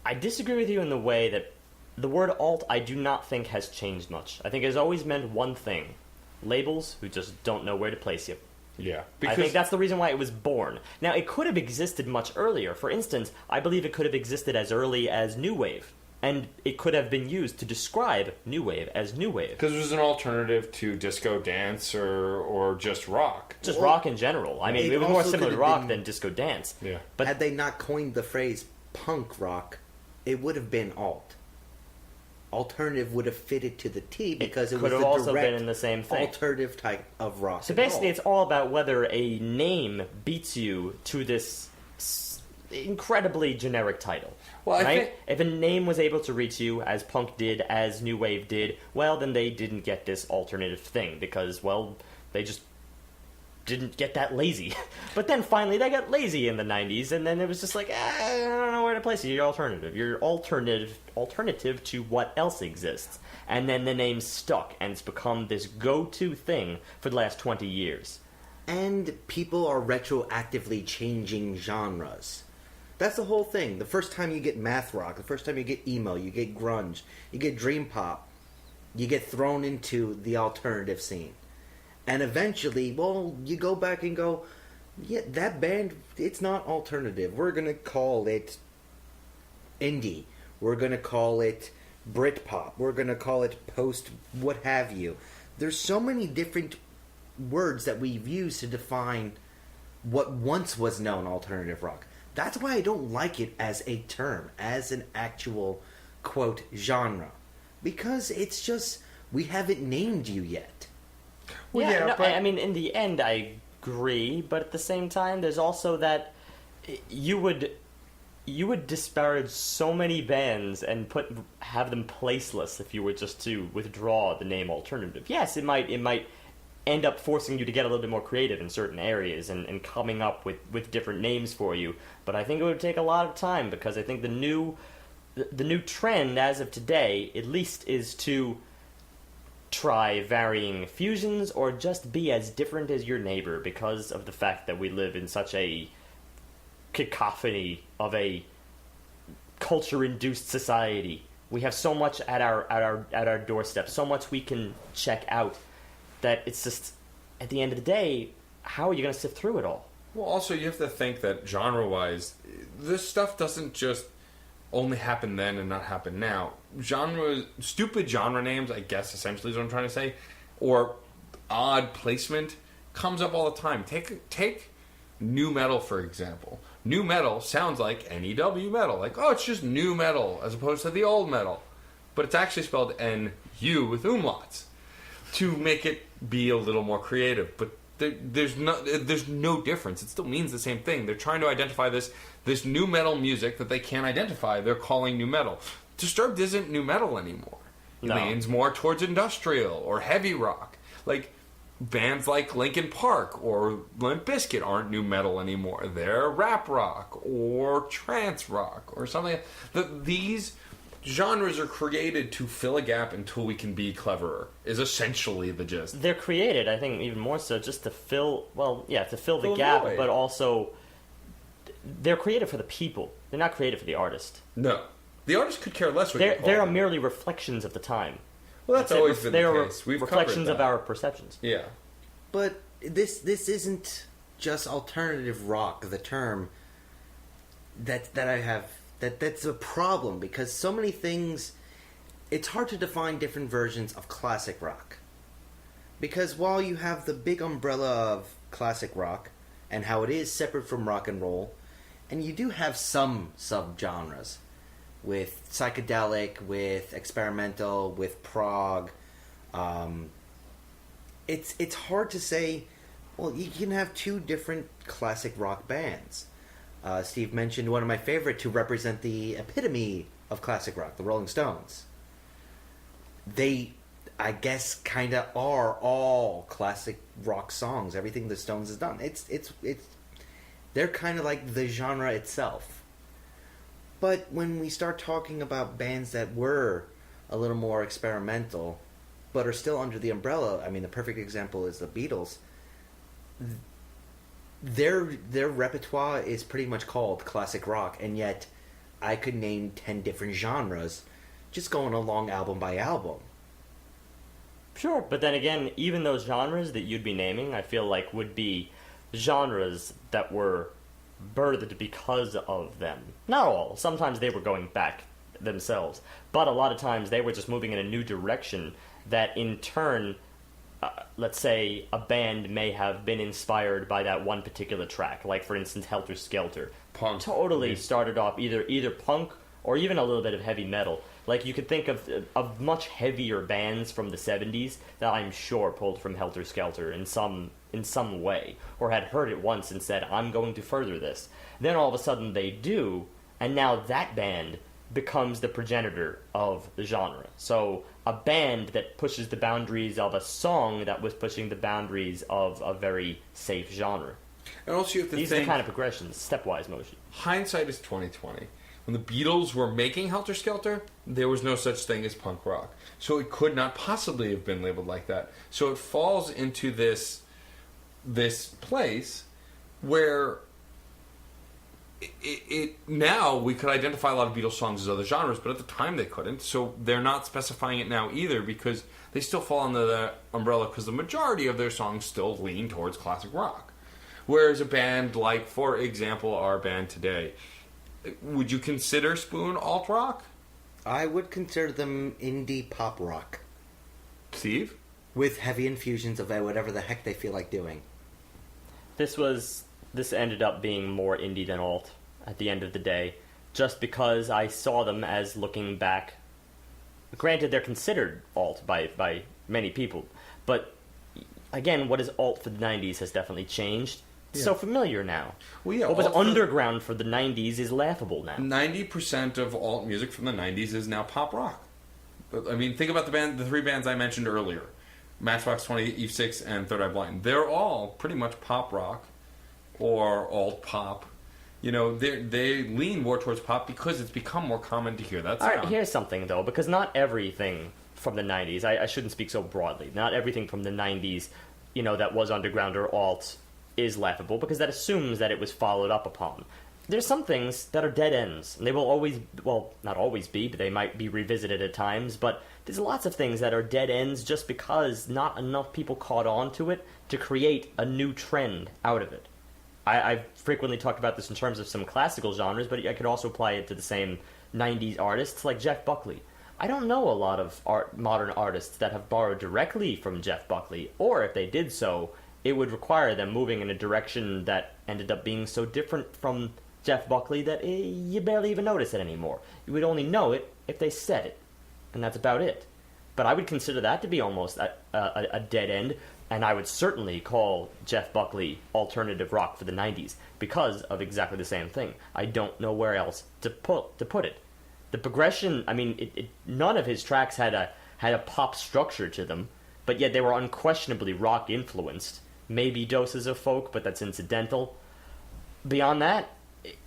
I disagree with you in the way that the word alt I do not think has changed much. I think it has always meant one thing. Labels who just don't know where to place you. Yeah. I think that's the reason why it was born. Now, it could have existed much earlier. For instance, I believe it could have existed as early as New Wave. And it could have been used to describe New Wave as New Wave. Because it was an alternative to disco dance or just rock. Just rock in general. I mean, it was more similar to rock than disco dance. Yeah. But had they not coined the phrase punk rock, it would have been alt. Alternative would have fitted to the T, because it was could have the also direct been in the same thing. alternative type of rock. So basically, it's all about whether a name beats you to this incredibly generic title. Well, right? If a name was able to reach you, as punk did, as new wave did, well, then they didn't get this alternative thing, because, well, they just didn't get that lazy. But then finally they got lazy in the 90s, and then it was just like, I don't know where to place you. You're alternative. You're alternative to what else exists. And then the name stuck, and it's become this go-to thing for the last 20 years. And people are retroactively changing genres. That's the whole thing. The first time you get math rock, the first time you get emo, you get grunge, you get dream pop, you get thrown into the alternative scene. And eventually, well, you go back and go, yeah, that band, it's not alternative. We're going to call it indie. We're going to call it Britpop. We're going to call it post what have you. There's so many different words that we've used to define what once was known alternative rock. That's why I don't like it as a term, as an actual, quote, genre. Because it's just, we haven't named you yet. Well, yeah, but I mean, in the end, I agree, but at the same time, there's also that you would disparage so many bands and have them placeless if you were just to withdraw the name alternative. Yes, it might end up forcing you to get a little bit more creative in certain areas and coming up with different names for you, but I think it would take a lot of time, because I think the new trend as of today, at least, is to try varying fusions or just be as different as your neighbor, because of the fact that we live in such a cacophony of a culture-induced society. We have so much at our doorstep, so much we can check out, that it's just, at the end of the day, how are you going to sift through it all? Well, also, you have to think that genre-wise, this stuff doesn't just only happen then and not happen now. Stupid genre names, I guess, essentially is what I'm trying to say, or odd placement, comes up all the time. Take nu metal, for example. new metal sounds like NEW metal. Like, oh, it's just new metal as opposed to the old metal. But it's actually spelled N-U with umlauts to make it be a little more creative. But there's no difference. It still means the same thing. They're trying to identify this new metal music that they can't identify. They're calling new metal. Disturbed isn't new metal anymore. It leans more towards industrial or heavy rock. Like, bands like Linkin Park or Limp Bizkit aren't new metal anymore. They're rap rock or trance rock or something. These genres are created to fill a gap until we can be cleverer, is essentially the gist. They're created, I think, even more so just to fill the gap, void. but also they're created for the people. They're not created for the artist. No. The artist could care less what you call They're them. merely reflections of the time. Well, that's always been the They're case. We've reflections covered of that. our perceptions. Yeah. But this isn't just alternative rock, the term that I have that's a problem, because so many things, it's hard to define different versions of classic rock. Because while you have the big umbrella of classic rock and how it is separate from rock and roll, and you do have some subgenres with psychedelic, with experimental, with prog, it's hard to say, well, you can have two different classic rock bands. Steve mentioned one of my favorite to represent the epitome of classic rock, the Rolling Stones. They, I guess, kind of are all classic rock songs. Everything the Stones has done, it's they're kind of like the genre itself. But when we start talking about bands that were a little more experimental, but are still under the umbrella, I mean, the perfect example is the Beatles. Their repertoire is pretty much called classic rock, and yet I could name 10 different genres just going along album by album. Sure, but then again, even those genres that you'd be naming, I feel like would be genres that were birthed because of them. Not all. Sometimes they were going back themselves, but a lot of times they were just moving in a new direction that in turn, let's say a band may have been inspired by that one particular track, like for instance Helter Skelter. Punk. Totally started off either punk or even a little bit of heavy metal. Like you could think of much heavier bands from the 70s that I'm sure pulled from Helter Skelter in some way, or had heard it once and said, I'm going to further this. Then all of a sudden they do, and now that band becomes the progenitor of the genre. So a band that pushes the boundaries of a song that was pushing the boundaries of a very safe genre. And also you have to These are the think, kind of progressions, stepwise motion. hindsight is 20/20. When the Beatles were making Helter Skelter, there was no such thing as punk rock. So it could not possibly have been labeled like that. So it falls into this place where it now we could identify a lot of Beatles songs as other genres, but at the time they couldn't. So they're not specifying it now either, because they still fall under the umbrella because the majority of their songs still lean towards classic rock. Whereas a band like, for example, our band today, would you consider Spoon alt rock? I would consider them indie pop rock, Steve? with heavy infusions of whatever the heck they feel like doing. This ended up being more indie than alt at the end of the day, just because I saw them as looking back. Granted, they're considered alt by many people, but again, what is alt for the 90s has definitely changed. It's so familiar now. Well, yeah, what was alt for- underground for the 90s is laughable now. 90% of alt music from the 90s is now pop rock. I mean, think about the three bands I mentioned earlier. Matchbox 20, Eve 6, and Third Eye Blind. They're all pretty much pop rock or alt pop. You know, they lean more towards pop because it's become more common to hear that All sound. right, here's something, though, because not everything from the 90s, I shouldn't speak so broadly, not everything from the 90s, that was underground or alt is laughable, because that assumes that it was followed up upon. There's some things that are dead ends, and they will always, well, not always be, but they might be revisited at times, but there's lots of things that are dead ends just because not enough people caught on to it to create a new trend out of it. I've frequently talked about this in terms of some classical genres, but I could also apply it to the same 90s artists like Jeff Buckley. I don't know a lot of modern artists that have borrowed directly from Jeff Buckley, or if they did so, it would require them moving in a direction that ended up being so different from Jeff Buckley that you barely even notice it anymore. You would only know it if they said it, and that's about it. But I would consider that to be almost a dead end, and I would certainly call Jeff Buckley alternative rock for the 90s because of exactly the same thing. I don't know where else to put it. The progression, I mean, none of his tracks had a pop structure to them, but yet they were unquestionably rock influenced. Maybe doses of folk, but that's incidental. Beyond that,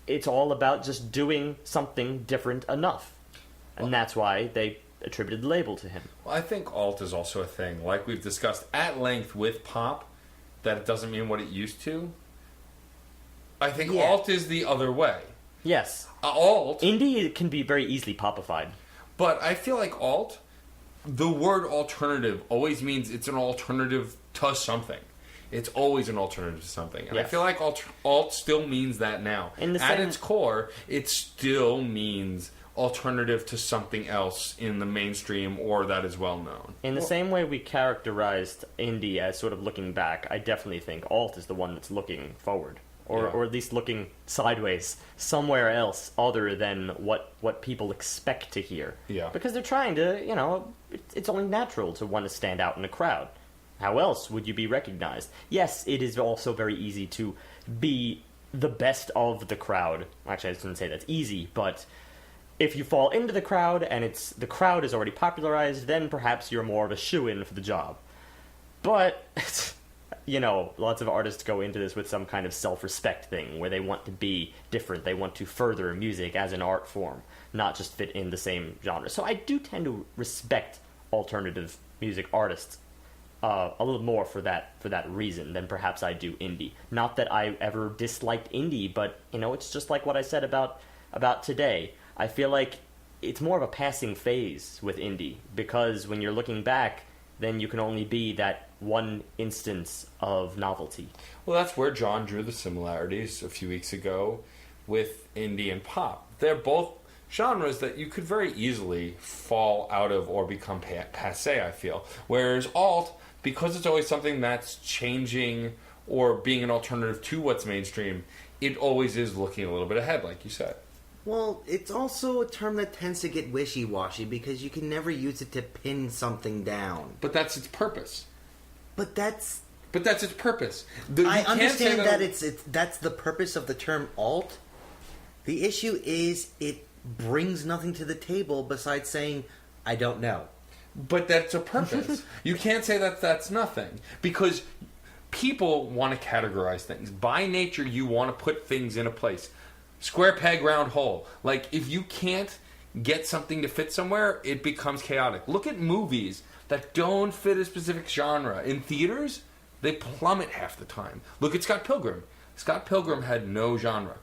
it's all about just doing something different enough. And that's why they attributed the label to him. Well, I think alt is also a thing, like we've discussed at length with pop, that it doesn't mean what it used to. I think alt is the other way. Yes. Alt. Indie can be very easily popified. But I feel like alt, the word alternative always means it's an alternative to something. It's always an alternative to something. And I feel like alt still means that now. At its core, it still means alternative to something else in the mainstream or that is well known. In the same way we characterized indie as sort of looking back, I definitely think alt is the one that's looking forward. Or at least looking sideways, somewhere else other than what people expect to hear. Yeah. Because they're trying to, it's only natural to want to stand out in a crowd. How else would you be recognized? Yes, it is also very easy to be the best of the crowd. Actually, I shouldn't say that's easy, but if you fall into the crowd and the crowd is already popularized, then perhaps you're more of a shoo-in for the job. But, lots of artists go into this with some kind of self-respect thing, where they want to be different, they want to further music as an art form, not just fit in the same genre. So I do tend to respect alternative music artists a little more for that reason than perhaps I do indie. Not that I ever disliked indie, but it's just like what I said about today. I feel like it's more of a passing phase with indie because when you're looking back, then you can only be that one instance of novelty. Well, that's where John drew the similarities a few weeks ago with indie and pop. They're both genres that you could very easily fall out of or become passé, I feel. Whereas alt, because it's always something that's changing or being an alternative to what's mainstream, it always is looking a little bit ahead, like you said. Well, it's also a term that tends to get wishy-washy because you can never use it to pin something down. But that's its purpose. But that's its purpose. I understand that that's the purpose of the term alt. The issue is it brings nothing to the table besides saying, I don't know. But that's a purpose. You can't say that that's nothing. Because people want to categorize things. By nature, you want to put things in a place. Square peg, round hole. Like, if you can't get something to fit somewhere, it becomes chaotic. Look at movies that don't fit a specific genre. In theaters, they plummet half the time. Look at Scott Pilgrim. Scott Pilgrim had no genre.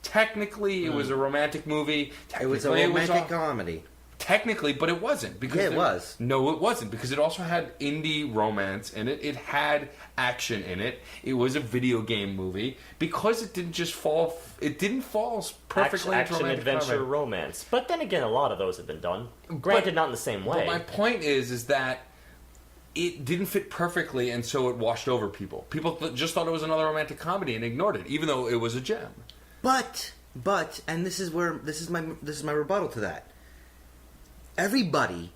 Technically, it was a romantic movie. It was a romantic comedy. Technically, but it wasn't. Because it was. No, it wasn't. Because it also had indie romance in it. It had action in it. It was a video game movie. Because it didn't just fall... It didn't fall perfectly into action, adventure, comedy. Romance. But then again, a lot of those have been done. Granted, not in the same way. But my point is that it didn't fit perfectly, and so it washed over people. People just thought it was another romantic comedy and ignored it, even though it was a gem. But, and this is my rebuttal to that. Everybody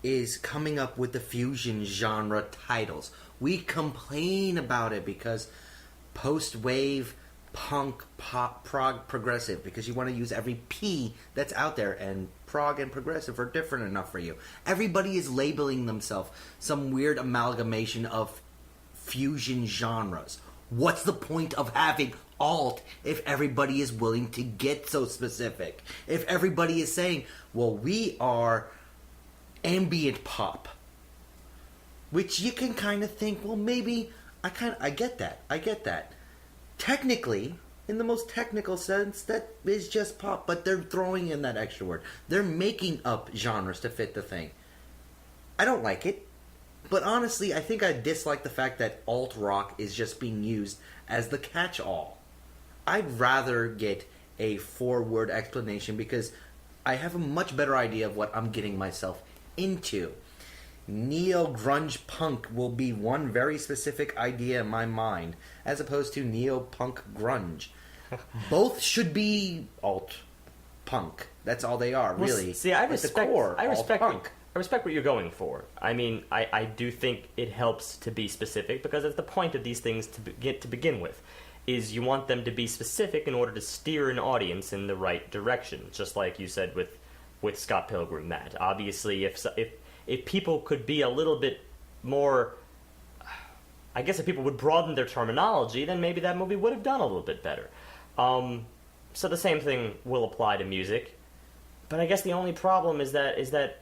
is coming up with the fusion genre titles. We complain about it because post-wave, punk, pop, prog, progressive, because you want to use every P that's out there, and prog and progressive are different enough for you. Everybody is labeling themselves some weird amalgamation of fusion genres. What's the point of having alt if everybody is willing to get so specific? If everybody is saying, well, we are ambient pop, which you can kind of think, well, maybe I get that. Technically, in the most technical sense, that is just pop, but they're throwing in that extra word. They're making up genres to fit the thing. I don't like it. But honestly, I think I dislike the fact that alt-rock is just being used as the catch-all. I'd rather get a 4-word explanation because I have a much better idea of what I'm getting myself into. Neo-grunge punk will be one very specific idea in my mind, as opposed to neo-punk grunge. Both should be alt punk. That's all they are, really. See, I At the respect. core, I respect. alt-punk. I respect what you're going for. I mean, I do think it helps to be specific because it's the point of these things to begin with, is you want them to be specific in order to steer an audience in the right direction. Just like you said with Scott Pilgrim, Matt. Obviously, if people could be a little bit more, I guess if people would broaden their terminology, then maybe that movie would have done a little bit better. So the same thing will apply to music. But I guess the only problem is that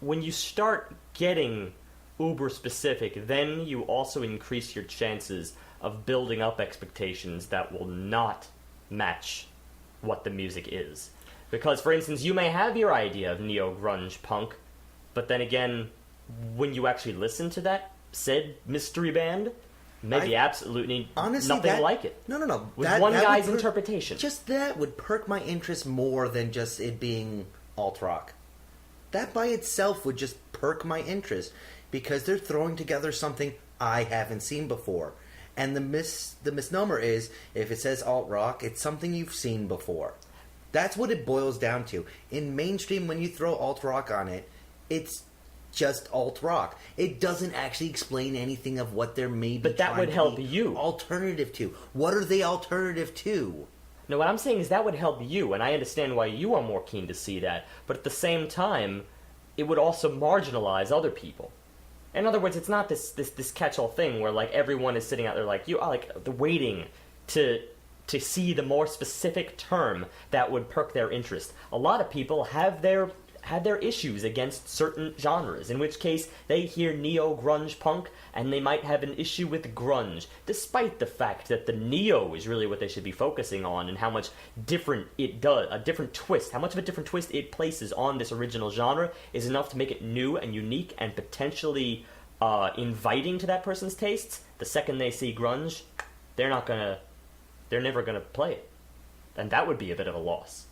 when you start getting uber specific, then you also increase your chances of building up expectations that will not match what the music is. Because, for instance, you may have your idea of neo-grunge punk, but then again, when you actually listen to that said mystery band, maybe absolutely honestly, nothing like it. No. With that one guy's would interpretation. Just that would perk my interest more than just it being alt rock. That by itself would just perk my interest because they're throwing together something I haven't seen before. And the misnomer is, if it says alt rock, it's something you've seen before. That's what it boils down to. In mainstream, when you throw alt rock on it, it's just alt rock. It doesn't actually explain anything of what they're maybe But that would help you. Alternative to. What are they alternative to? No, what I'm saying is that would help you, and I understand why you are more keen to see that. But at the same time, it would also marginalize other people. In other words, it's not this catch-all thing where like everyone is sitting out there like you, like the waiting to see the more specific term that would perk their interest. A lot of people have their issues against certain genres, in which case they hear neo-grunge punk and they might have an issue with grunge, despite the fact that the neo is really what they should be focusing on and how much different it does, how much of a different twist it places on this original genre is enough to make it new and unique and potentially inviting to that person's tastes. The second they see grunge, they're never gonna play it. And that would be a bit of a loss.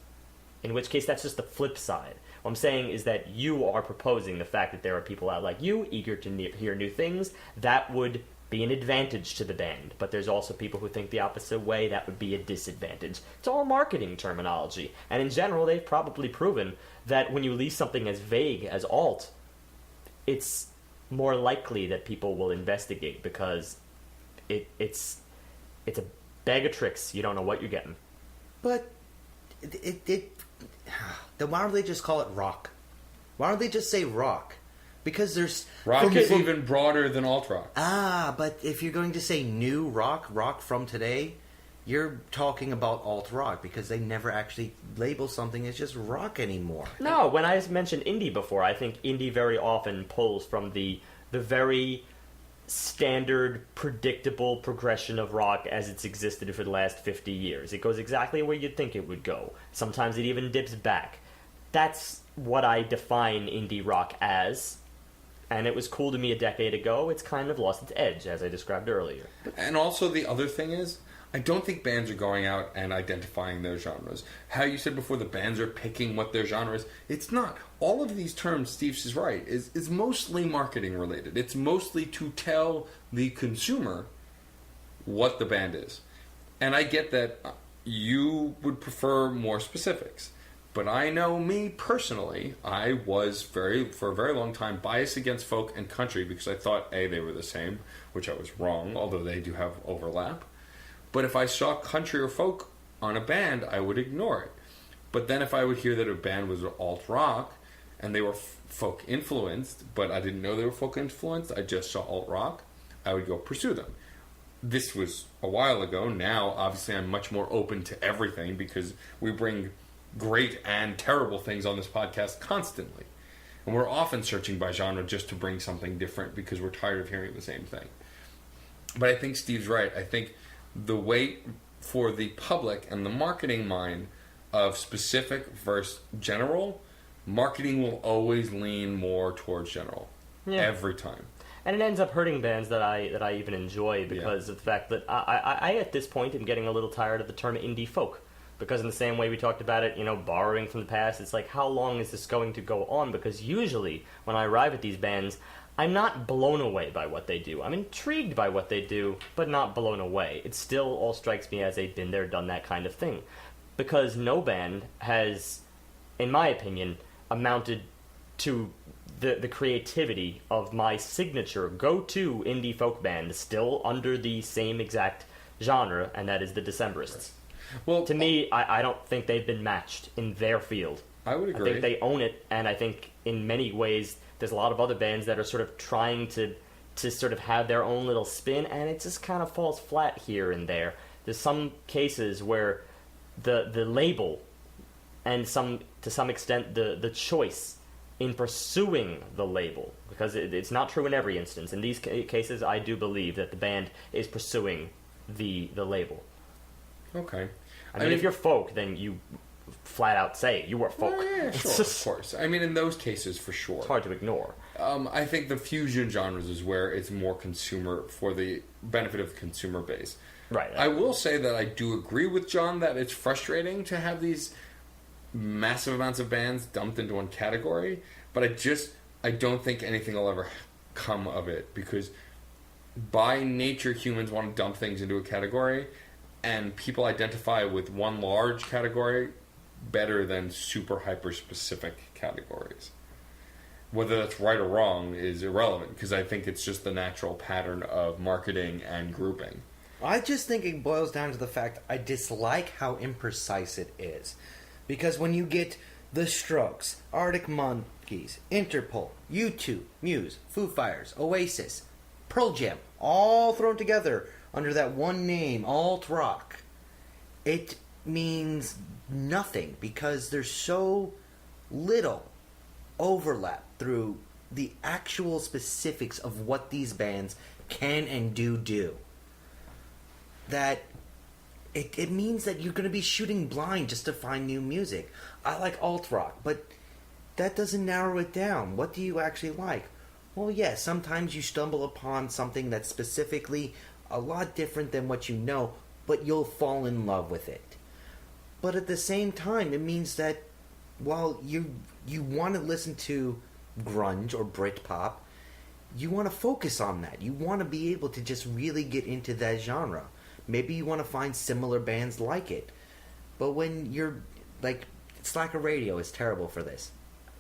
In which case, that's just the flip side. What I'm saying is that you are proposing the fact that there are people out like you, eager to hear new things. That would be an advantage to the band. But there's also people who think the opposite way. That would be a disadvantage. It's all marketing terminology. And in general, they've probably proven that when you leave something as vague as alt, it's more likely that people will investigate because it's a bag of tricks. You don't know what you're getting. But then why don't they just call it rock? Why don't they just say rock? Because there's... Rock is even broader than alt rock. But if you're going to say new rock from today, you're talking about alt rock because they never actually label something as just rock anymore. No, when I mentioned indie before, I think indie very often pulls from the very standard, predictable progression of rock as it's existed for the last 50 years. It goes exactly where you'd think it would go. Sometimes it even dips back. That's what I define indie rock as, and it was cool to me a decade ago. It's kind of lost its edge, as I described earlier. And also the other thing is, I don't think bands are going out and identifying their genres. How you said before, the bands are picking what their genre is. It's not. All of these terms, Steve is right, is mostly marketing related. It's mostly to tell the consumer what the band is. And I get that you would prefer more specifics. But I know me personally, I was for a very long time biased against folk and country because I thought, A, they were the same, which I was wrong, although they do have overlap. But if I saw country or folk on a band, I would ignore it. But then if I would hear that a band was alt rock and they were folk influenced, but I didn't know they were folk influenced, I just saw alt rock, I would go pursue them. This was a while ago. Now, obviously, I'm much more open to everything because we bring great and terrible things on this podcast constantly. And we're often searching by genre just to bring something different because we're tired of hearing the same thing. But I think Steve's right. I think the weight for the public and the marketing mind of specific versus general, marketing will always lean more towards general. Yeah. Every time. And it ends up hurting bands that I even enjoy because of the fact that I at this point am getting a little tired of the term indie folk. Because in the same way we talked about it, borrowing from the past, it's like, how long is this going to go on? Because usually when I arrive at these bands, I'm not blown away by what they do. I'm intrigued by what they do, but not blown away. It still all strikes me as a been there, done that kind of thing. Because no band has, in my opinion, amounted to the creativity of my signature go-to indie folk band, still under the same exact genre, and that is the Decemberists. Well, To me, I don't think they've been matched in their field. I would agree. I think they own it, and I think in many ways there's a lot of other bands that are sort of trying to sort of have their own little spin, and it just kind of falls flat here and there. There's some cases where the label and to some extent the choice in pursuing the label, because it's not true in every instance. In these cases, I do believe that the band is pursuing the label. Okay. I mean, if you're folk, then you flat out say you are folk. Yeah, sure, of course. I mean, in those cases, for sure. It's hard to ignore. I think the fusion genres is where it's more consumer, for the benefit of the consumer base. Right. I will say that I do agree with John that it's frustrating to have these massive amounts of bands dumped into one category, but I don't think anything will ever come of it, because by nature humans want to dump things into a category, and people identify with one large category better than super hyper specific categories. Whether that's right or wrong is irrelevant, because I think it's just the natural pattern of marketing and grouping. I just think it boils down to the fact I dislike how imprecise it is. Because when you get The Strokes, Arctic Monkeys, Interpol, U2, Muse, Foo Fighters, Oasis, Pearl Jam, all thrown together under that one name, alt rock, it means nothing, because there's so little overlap through the actual specifics of what these bands can and do, that it means that you're going to be shooting blind just to find new music. I like alt rock, but that doesn't narrow it down. What do you actually like? Well, yeah, sometimes you stumble upon something that's specifically a lot different than what you know, but you'll fall in love with it. But at the same time, it means that while you want to listen to grunge or Britpop, you want to focus on that. You want to be able to just really get into that genre. Maybe you want to find similar bands like it. But when you're, like, Slacker Radio is terrible for this.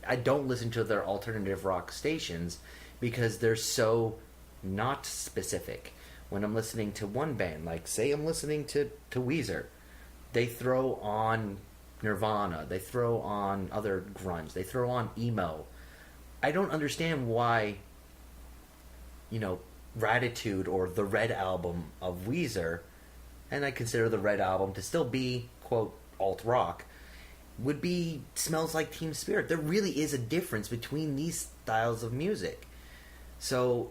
I don't listen to their alternative rock stations because they're so not specific. When I'm listening to one band, like, say I'm listening to Weezer, they throw on Nirvana, they throw on other grunge, they throw on emo. I don't understand why, Gratitude or the Red Album of Weezer, and I consider the Red Album to still be, quote, alt-rock, would be Smells Like Teen Spirit. There really is a difference between these styles of music. So,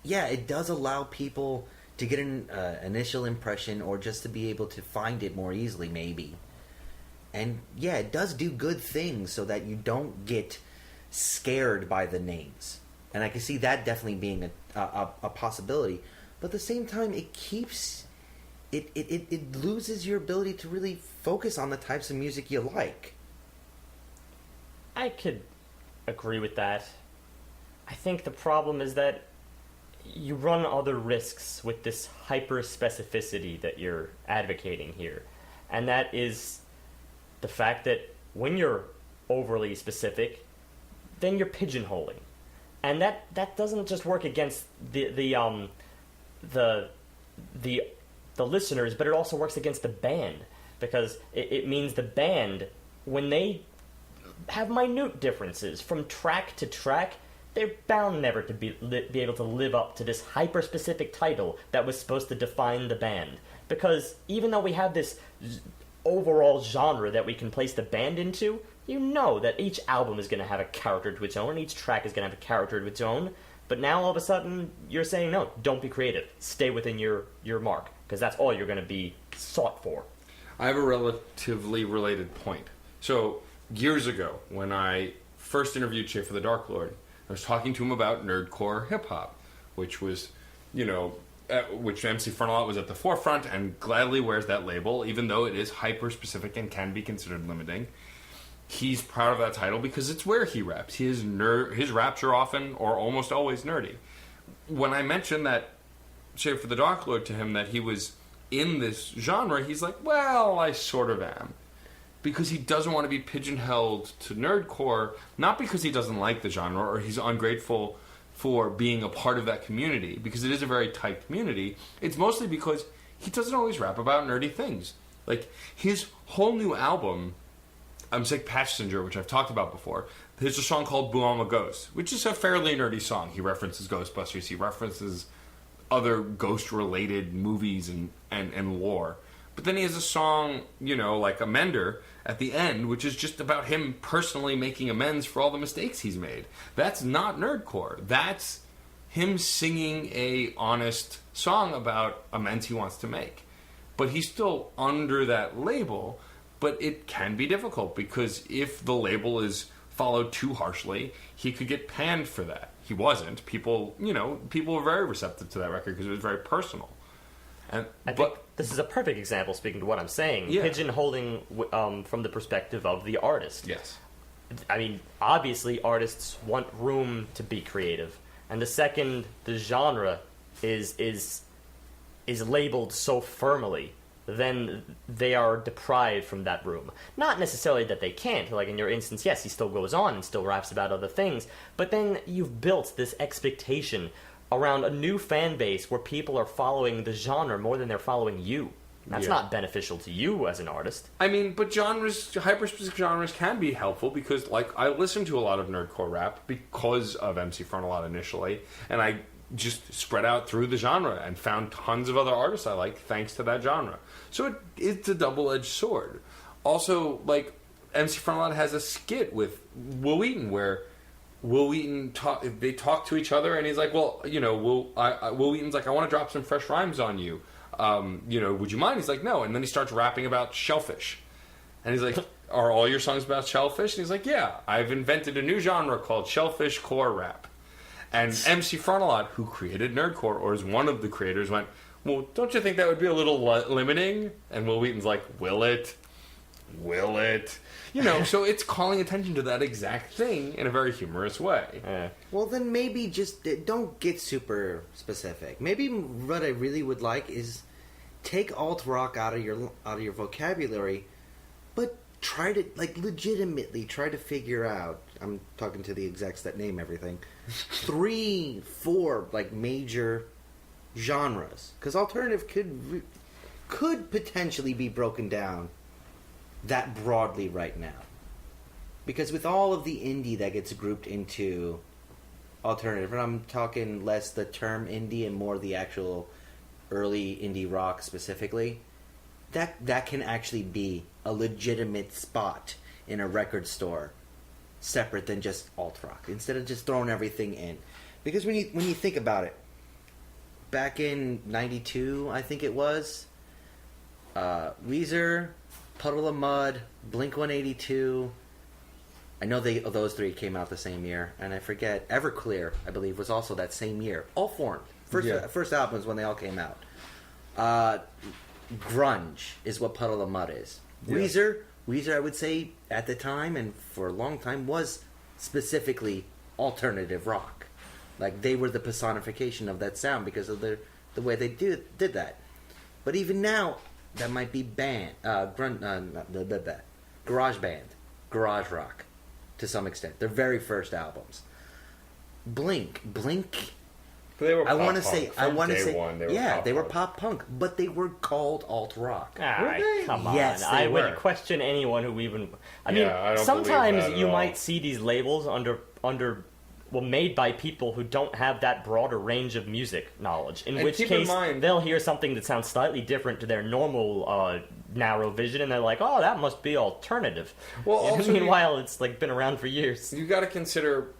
yeah, it does allow people to get an initial impression, or just to be able to find it more easily, maybe. And, yeah, it does do good things so that you don't get scared by the names. And I can see that definitely being a possibility. But at the same time, it keeps... It loses your ability to really focus on the types of music you like. I could agree with that. I think the problem is that you run other risks with this hyper-specificity that you're advocating here. And that is the fact that when you're overly specific, then you're pigeonholing. And that doesn't just work against the listeners, but it also works against the band, because it means the band, when they have minute differences from track to track, they're bound never to be able to live up to this hyper-specific title that was supposed to define the band. Because even though we have this overall genre that we can place the band into, you know that each album is going to have a character to its own, and each track is going to have a character to its own. But now all of a sudden, you're saying, no, don't be creative. Stay within your mark, because that's all you're going to be sought for. I have a relatively related point. So, years ago, when I first interviewed Schaefer the Dark Lord, I was talking to him about nerdcore hip-hop, which was, which MC Frontalot was at the forefront and gladly wears that label, even though it is hyper-specific and can be considered limiting. he's proud of that title because it's where he raps. His raps are often or almost always nerdy. When I mentioned that Shave for the Dark Lord to him, that he was in this genre, he's like, well, I sort of am. Because he doesn't want to be pigeonholed to nerdcore, not because he doesn't like the genre or he's ungrateful for being a part of that community, because it is a very tight community. It's mostly because he doesn't always rap about nerdy things. Like, his whole new album, Sick Passenger, which I've talked about before, there's a song called Boo I'm a Ghost, which is a fairly nerdy song. He references Ghostbusters, he references other ghost-related movies and lore. But then he has a song, like Amender at the end, which is just about him personally making amends for all the mistakes he's made. That's not nerdcore. That's him singing a honest song about amends he wants to make. But he's still under that label, but it can be difficult because if the label is followed too harshly, he could get panned for that. He wasn't. People were very receptive to that record because it was very personal. I think this is a perfect example, speaking to what I'm saying, pigeonholing from the perspective of the artist. Yes. I mean, obviously, artists want room to be creative, and the second the genre is labeled so firmly, then they are deprived from that room. Not necessarily that they can't. Like in your instance, yes, he still goes on and still raps about other things, but then you've built this expectation around a new fan base where people are following the genre more than they're following you. That's not beneficial to you as an artist. I mean, but hyper-specific genres can be helpful because, like, I listened to a lot of nerdcore rap because of MC Frontalot initially, and I just spread out through the genre and found tons of other artists I liked thanks to that genre. So it's a double-edged sword. Also, like, MC Frontalot has a skit with Will Wheaton where Will Wheaton they talk to each other, and he's like, well, Will Wheaton's like, I want to drop some fresh rhymes on you. Would you mind? He's like, no. And then he starts rapping about shellfish. And he's like, are all your songs about shellfish? And he's like, yeah, I've invented a new genre called shellfish core rap. And MC Frontalot, who created nerdcore, or is one of the creators, went, well, don't you think that would be a little limiting? And Will Wheaton's like, will it? Will it? So it's calling attention to that exact thing in a very humorous way. Well, then maybe just don't get super specific. Maybe what I really would like is take alt rock out of your vocabulary, but try to legitimately try to figure out. I'm talking to the execs that name everything. 3, 4 major genres, because alternative could potentially be broken down that broadly right now, because with all of the indie that gets grouped into alternative, and I'm talking less the term indie and more the actual early indie rock specifically, that can actually be a legitimate spot in a record store separate than just alt rock, instead of just throwing everything in. Because when you think about it, back in '92, I think it was, Weezer, Puddle of Mud, Blink-182. I know those 3 came out the same year, and I forget. Everclear, I believe, was also that same year. All formed. First albums when they all came out. Grunge is what Puddle of Mud is. Yeah. Weezer, I would say, at the time and for a long time, was specifically alternative rock. Like, they were the personification of that sound because of the way they did that. But even now, that might be garage band, garage rock, to some extent. Their very first albums. Blink. They were I want to say, they were pop punk, but they were called alt rock. Come on. Yes, I were. wouldn't question anyone who even. I don't sometimes believe that you at might all. see these labels made by people who don't have that broader range of music knowledge. In which case, they'll hear something that sounds slightly different to their normal narrow vision, and they're like, "Oh, that must be alternative." Well, also, meanwhile, it's been around for years. You got to consider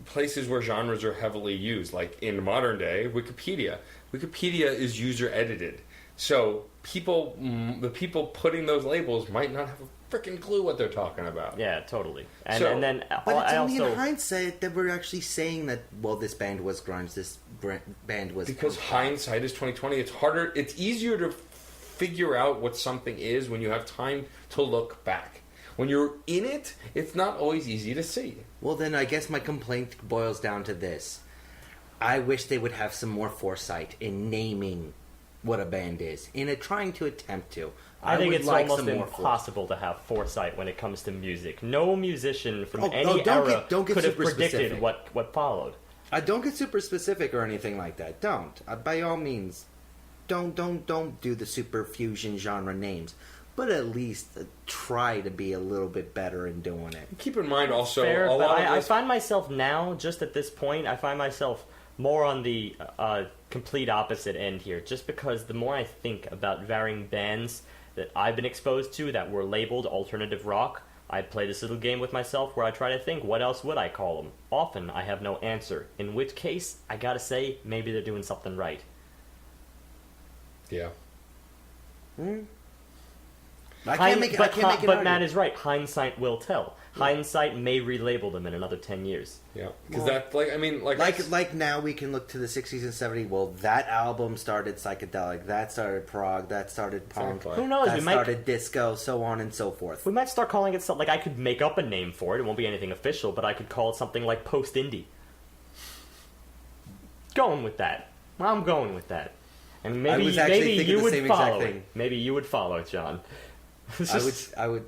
places where genres are heavily used, like in modern day, Wikipedia. Wikipedia is user edited, so the people putting those labels might not have a freaking clue what they're talking about. Yeah, totally. But it's only in hindsight that we're actually saying that, well, this band was grunge, this band was... Because hindsight is 2020. It's harder. It's easier to figure out what something is when you have time to look back. When you're in it, it's not always easy to see. Well, then I guess my complaint boils down to this. I wish they would have some more foresight in naming what a band is, trying to attempt to. I think would it's like almost some more impossible to have foresight when it comes to music. No musician from don't any get- era don't get could have super predicted specific. what followed. I don't get super specific or anything like that. Don't. By all means, don't do the super fusion genre names. But at least try to be a little bit better in doing it. Keep in mind also, Fair, a but lot of I this... find myself now, just at this point, I find myself more on the complete opposite end here. Just because the more I think about varying bands that I've been exposed to that were labeled alternative rock, I play this little game with myself where I try to think, what else would I call them? Often, I have no answer. In which case, I gotta say, maybe they're doing something right. Yeah. I can't make an But Matt argument. is right. Hindsight will tell. Hindsight may relabel them in another 10 years. Yeah. Because Well, like now we can look to the 60s and 70s. Well, that album started psychedelic. That started prog. That started punk. Exactly. Who knows? That We might started disco, so on and so forth. We might start calling it something, like I could make up a name for it. It won't be anything official, but I could call it something like post-indie. Going with that. I'm going with that. And maybe, was actually maybe thinking you the would same exact follow thing. it. Maybe you would follow it, John. I would.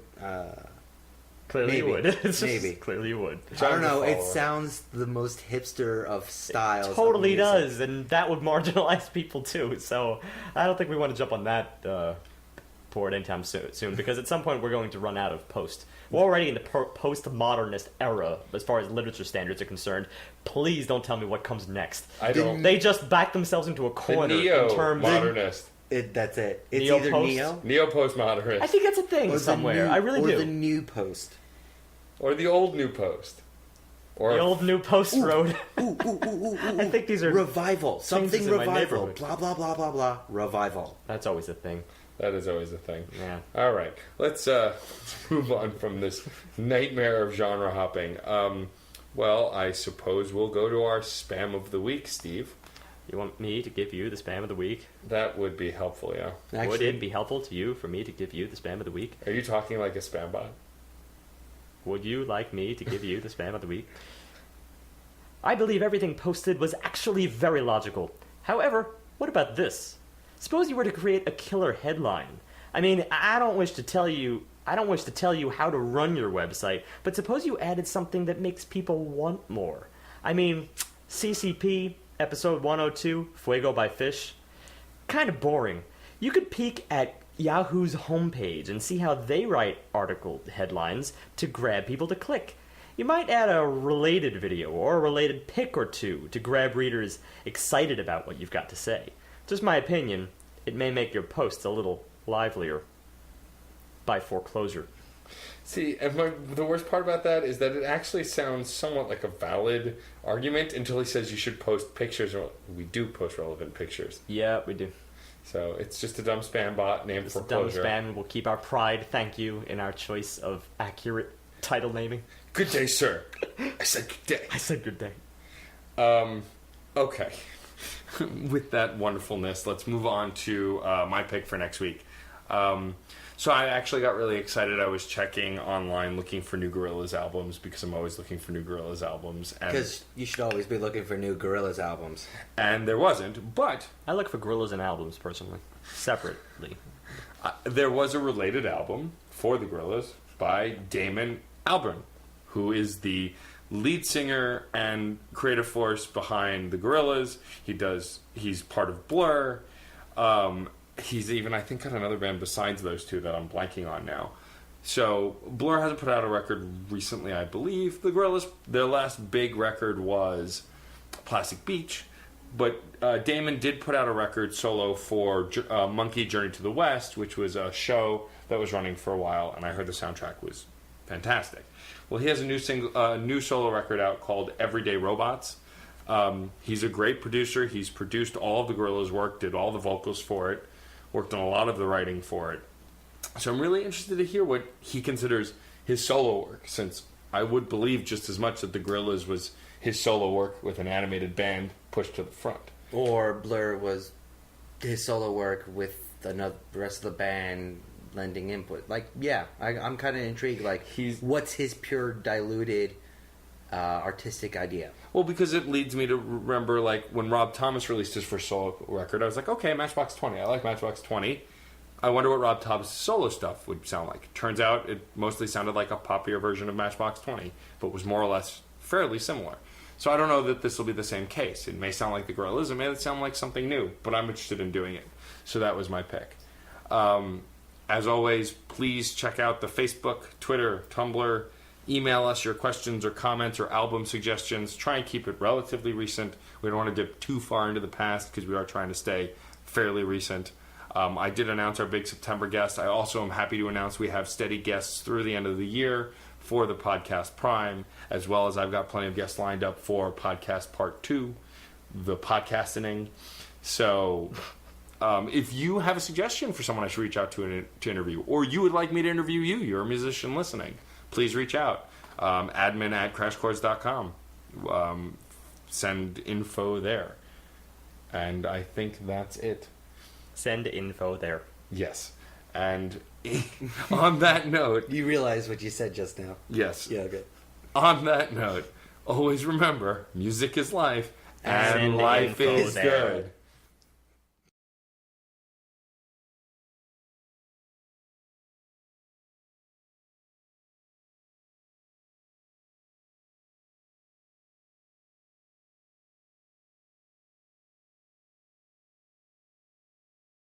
Clearly you maybe. would. It's just- Maybe. Clearly you would. I don't know. It follower. sounds the most hipster of styles. of Totally music. does, and that would marginalize people too. So I don't think we want to jump on that board anytime soon, because at some point we're going to run out of post. We're already in the postmodernist era as far as literature standards are concerned. Please don't tell me what comes next. I don't... They just back themselves into a The corner in terms neo-modernist. That's it. It's Neo either post? neo Neo-postmodernist. I think that's a thing or somewhere. The new, I really or do. the new post. Or the old New Post. Or The old New Post Road. Ooh. I think these are revival. Something changes in my revival. neighborhood. Blah blah blah blah blah. Revival. That's always a thing. That is always a thing. Yeah. All right, let's move on from this nightmare of genre hopping. Well, I suppose we'll go to our spam of the week, Steve. You want me to give you the spam of the week? That would be helpful, yeah. Would it be helpful to you for me to give you the spam of the week? Are you talking like a spam bot? Would you like me to give you the spam of the week? I believe everything posted was actually very logical. However, what about this? Suppose you were to create a killer headline. I mean, I don't wish to tell you how to run your website, but suppose you added something that makes people want more. I mean, CCP, episode 102, Fuego by Fish. Kind of boring. You could peek at Yahoo's homepage and see how they write article headlines to grab people to click. You might add a related video or a related pic or two to grab readers excited about what you've got to say. Just my opinion, it may make your posts a little livelier. By foreclosure. See, and the worst part about that is that it actually sounds somewhat like a valid argument until he says you should post pictures. We do post relevant pictures. Yeah, we do. So it's just a dumb spam bot named It's a dumb Foreclosure. spam. We'll keep our pride, thank you, in our choice of accurate title naming. Good day, sir. I said good day. I said good day. Okay. With that wonderfulness, let's move on to my pick for next week. So I actually got really excited. I was checking online looking for new Gorillaz albums because I'm always looking for new Gorillaz albums. Because you should always be looking for new Gorillaz albums. And there wasn't, but I look for gorillas and albums, personally. Separately. there was a related album for the Gorillaz by Damon Albarn, who is the lead singer and creative force behind the Gorillaz. He's part of Blur. He's even, I think, got another band besides those two that I'm blanking on now. So Blur hasn't put out a record recently, I believe. The Gorillaz, their last big record was Plastic Beach, but Damon did put out a record solo for Monkey Journey to the West, which was a show that was running for a while, and I heard the soundtrack was fantastic. Well, he has a new solo record out called Everyday Robots. He's a great producer. He's produced all of the Gorillaz' work, did all the vocals for it, worked on a lot of the writing for it. So I'm really interested to hear what he considers his solo work, since I would believe just as much that the Gorillaz was his solo work with an animated band pushed to the front. Or Blur was his solo work with the rest of the band lending input. Like, yeah, I'm kind of intrigued. Like, what's his pure diluted artistic idea? Well, because it leads me to remember, like, when Rob Thomas released his first solo record, I was like, okay, Matchbox 20. I like Matchbox 20. I wonder what Rob Thomas' solo stuff would sound like. Turns out it mostly sounded like a poppier version of Matchbox 20, but was more or less fairly similar. So I don't know that this will be the same case. It may sound like the Gorillaz, it may sound like something new, but I'm interested in doing it. So that was my pick. As always, please check out the Facebook, Twitter, Tumblr. Email us your questions or comments or album suggestions. Try and keep it relatively recent. We don't want to dip too far into the past because we are trying to stay fairly recent. I did announce our big September guest. I also am happy to announce we have steady guests through the end of the year for the Podcast Prime, as well as I've got plenty of guests lined up for Podcast Part 2, the podcasting. So if you have a suggestion for someone I should reach out to interview, or you would like me to interview you, you're a musician listening, please reach out. admin@crashchords.com. Send info there. And I think that's it. Send info there. Yes. And on that note... You realize what you said just now. Yes. Yeah, okay. On that note, always remember, music is life, and life is good.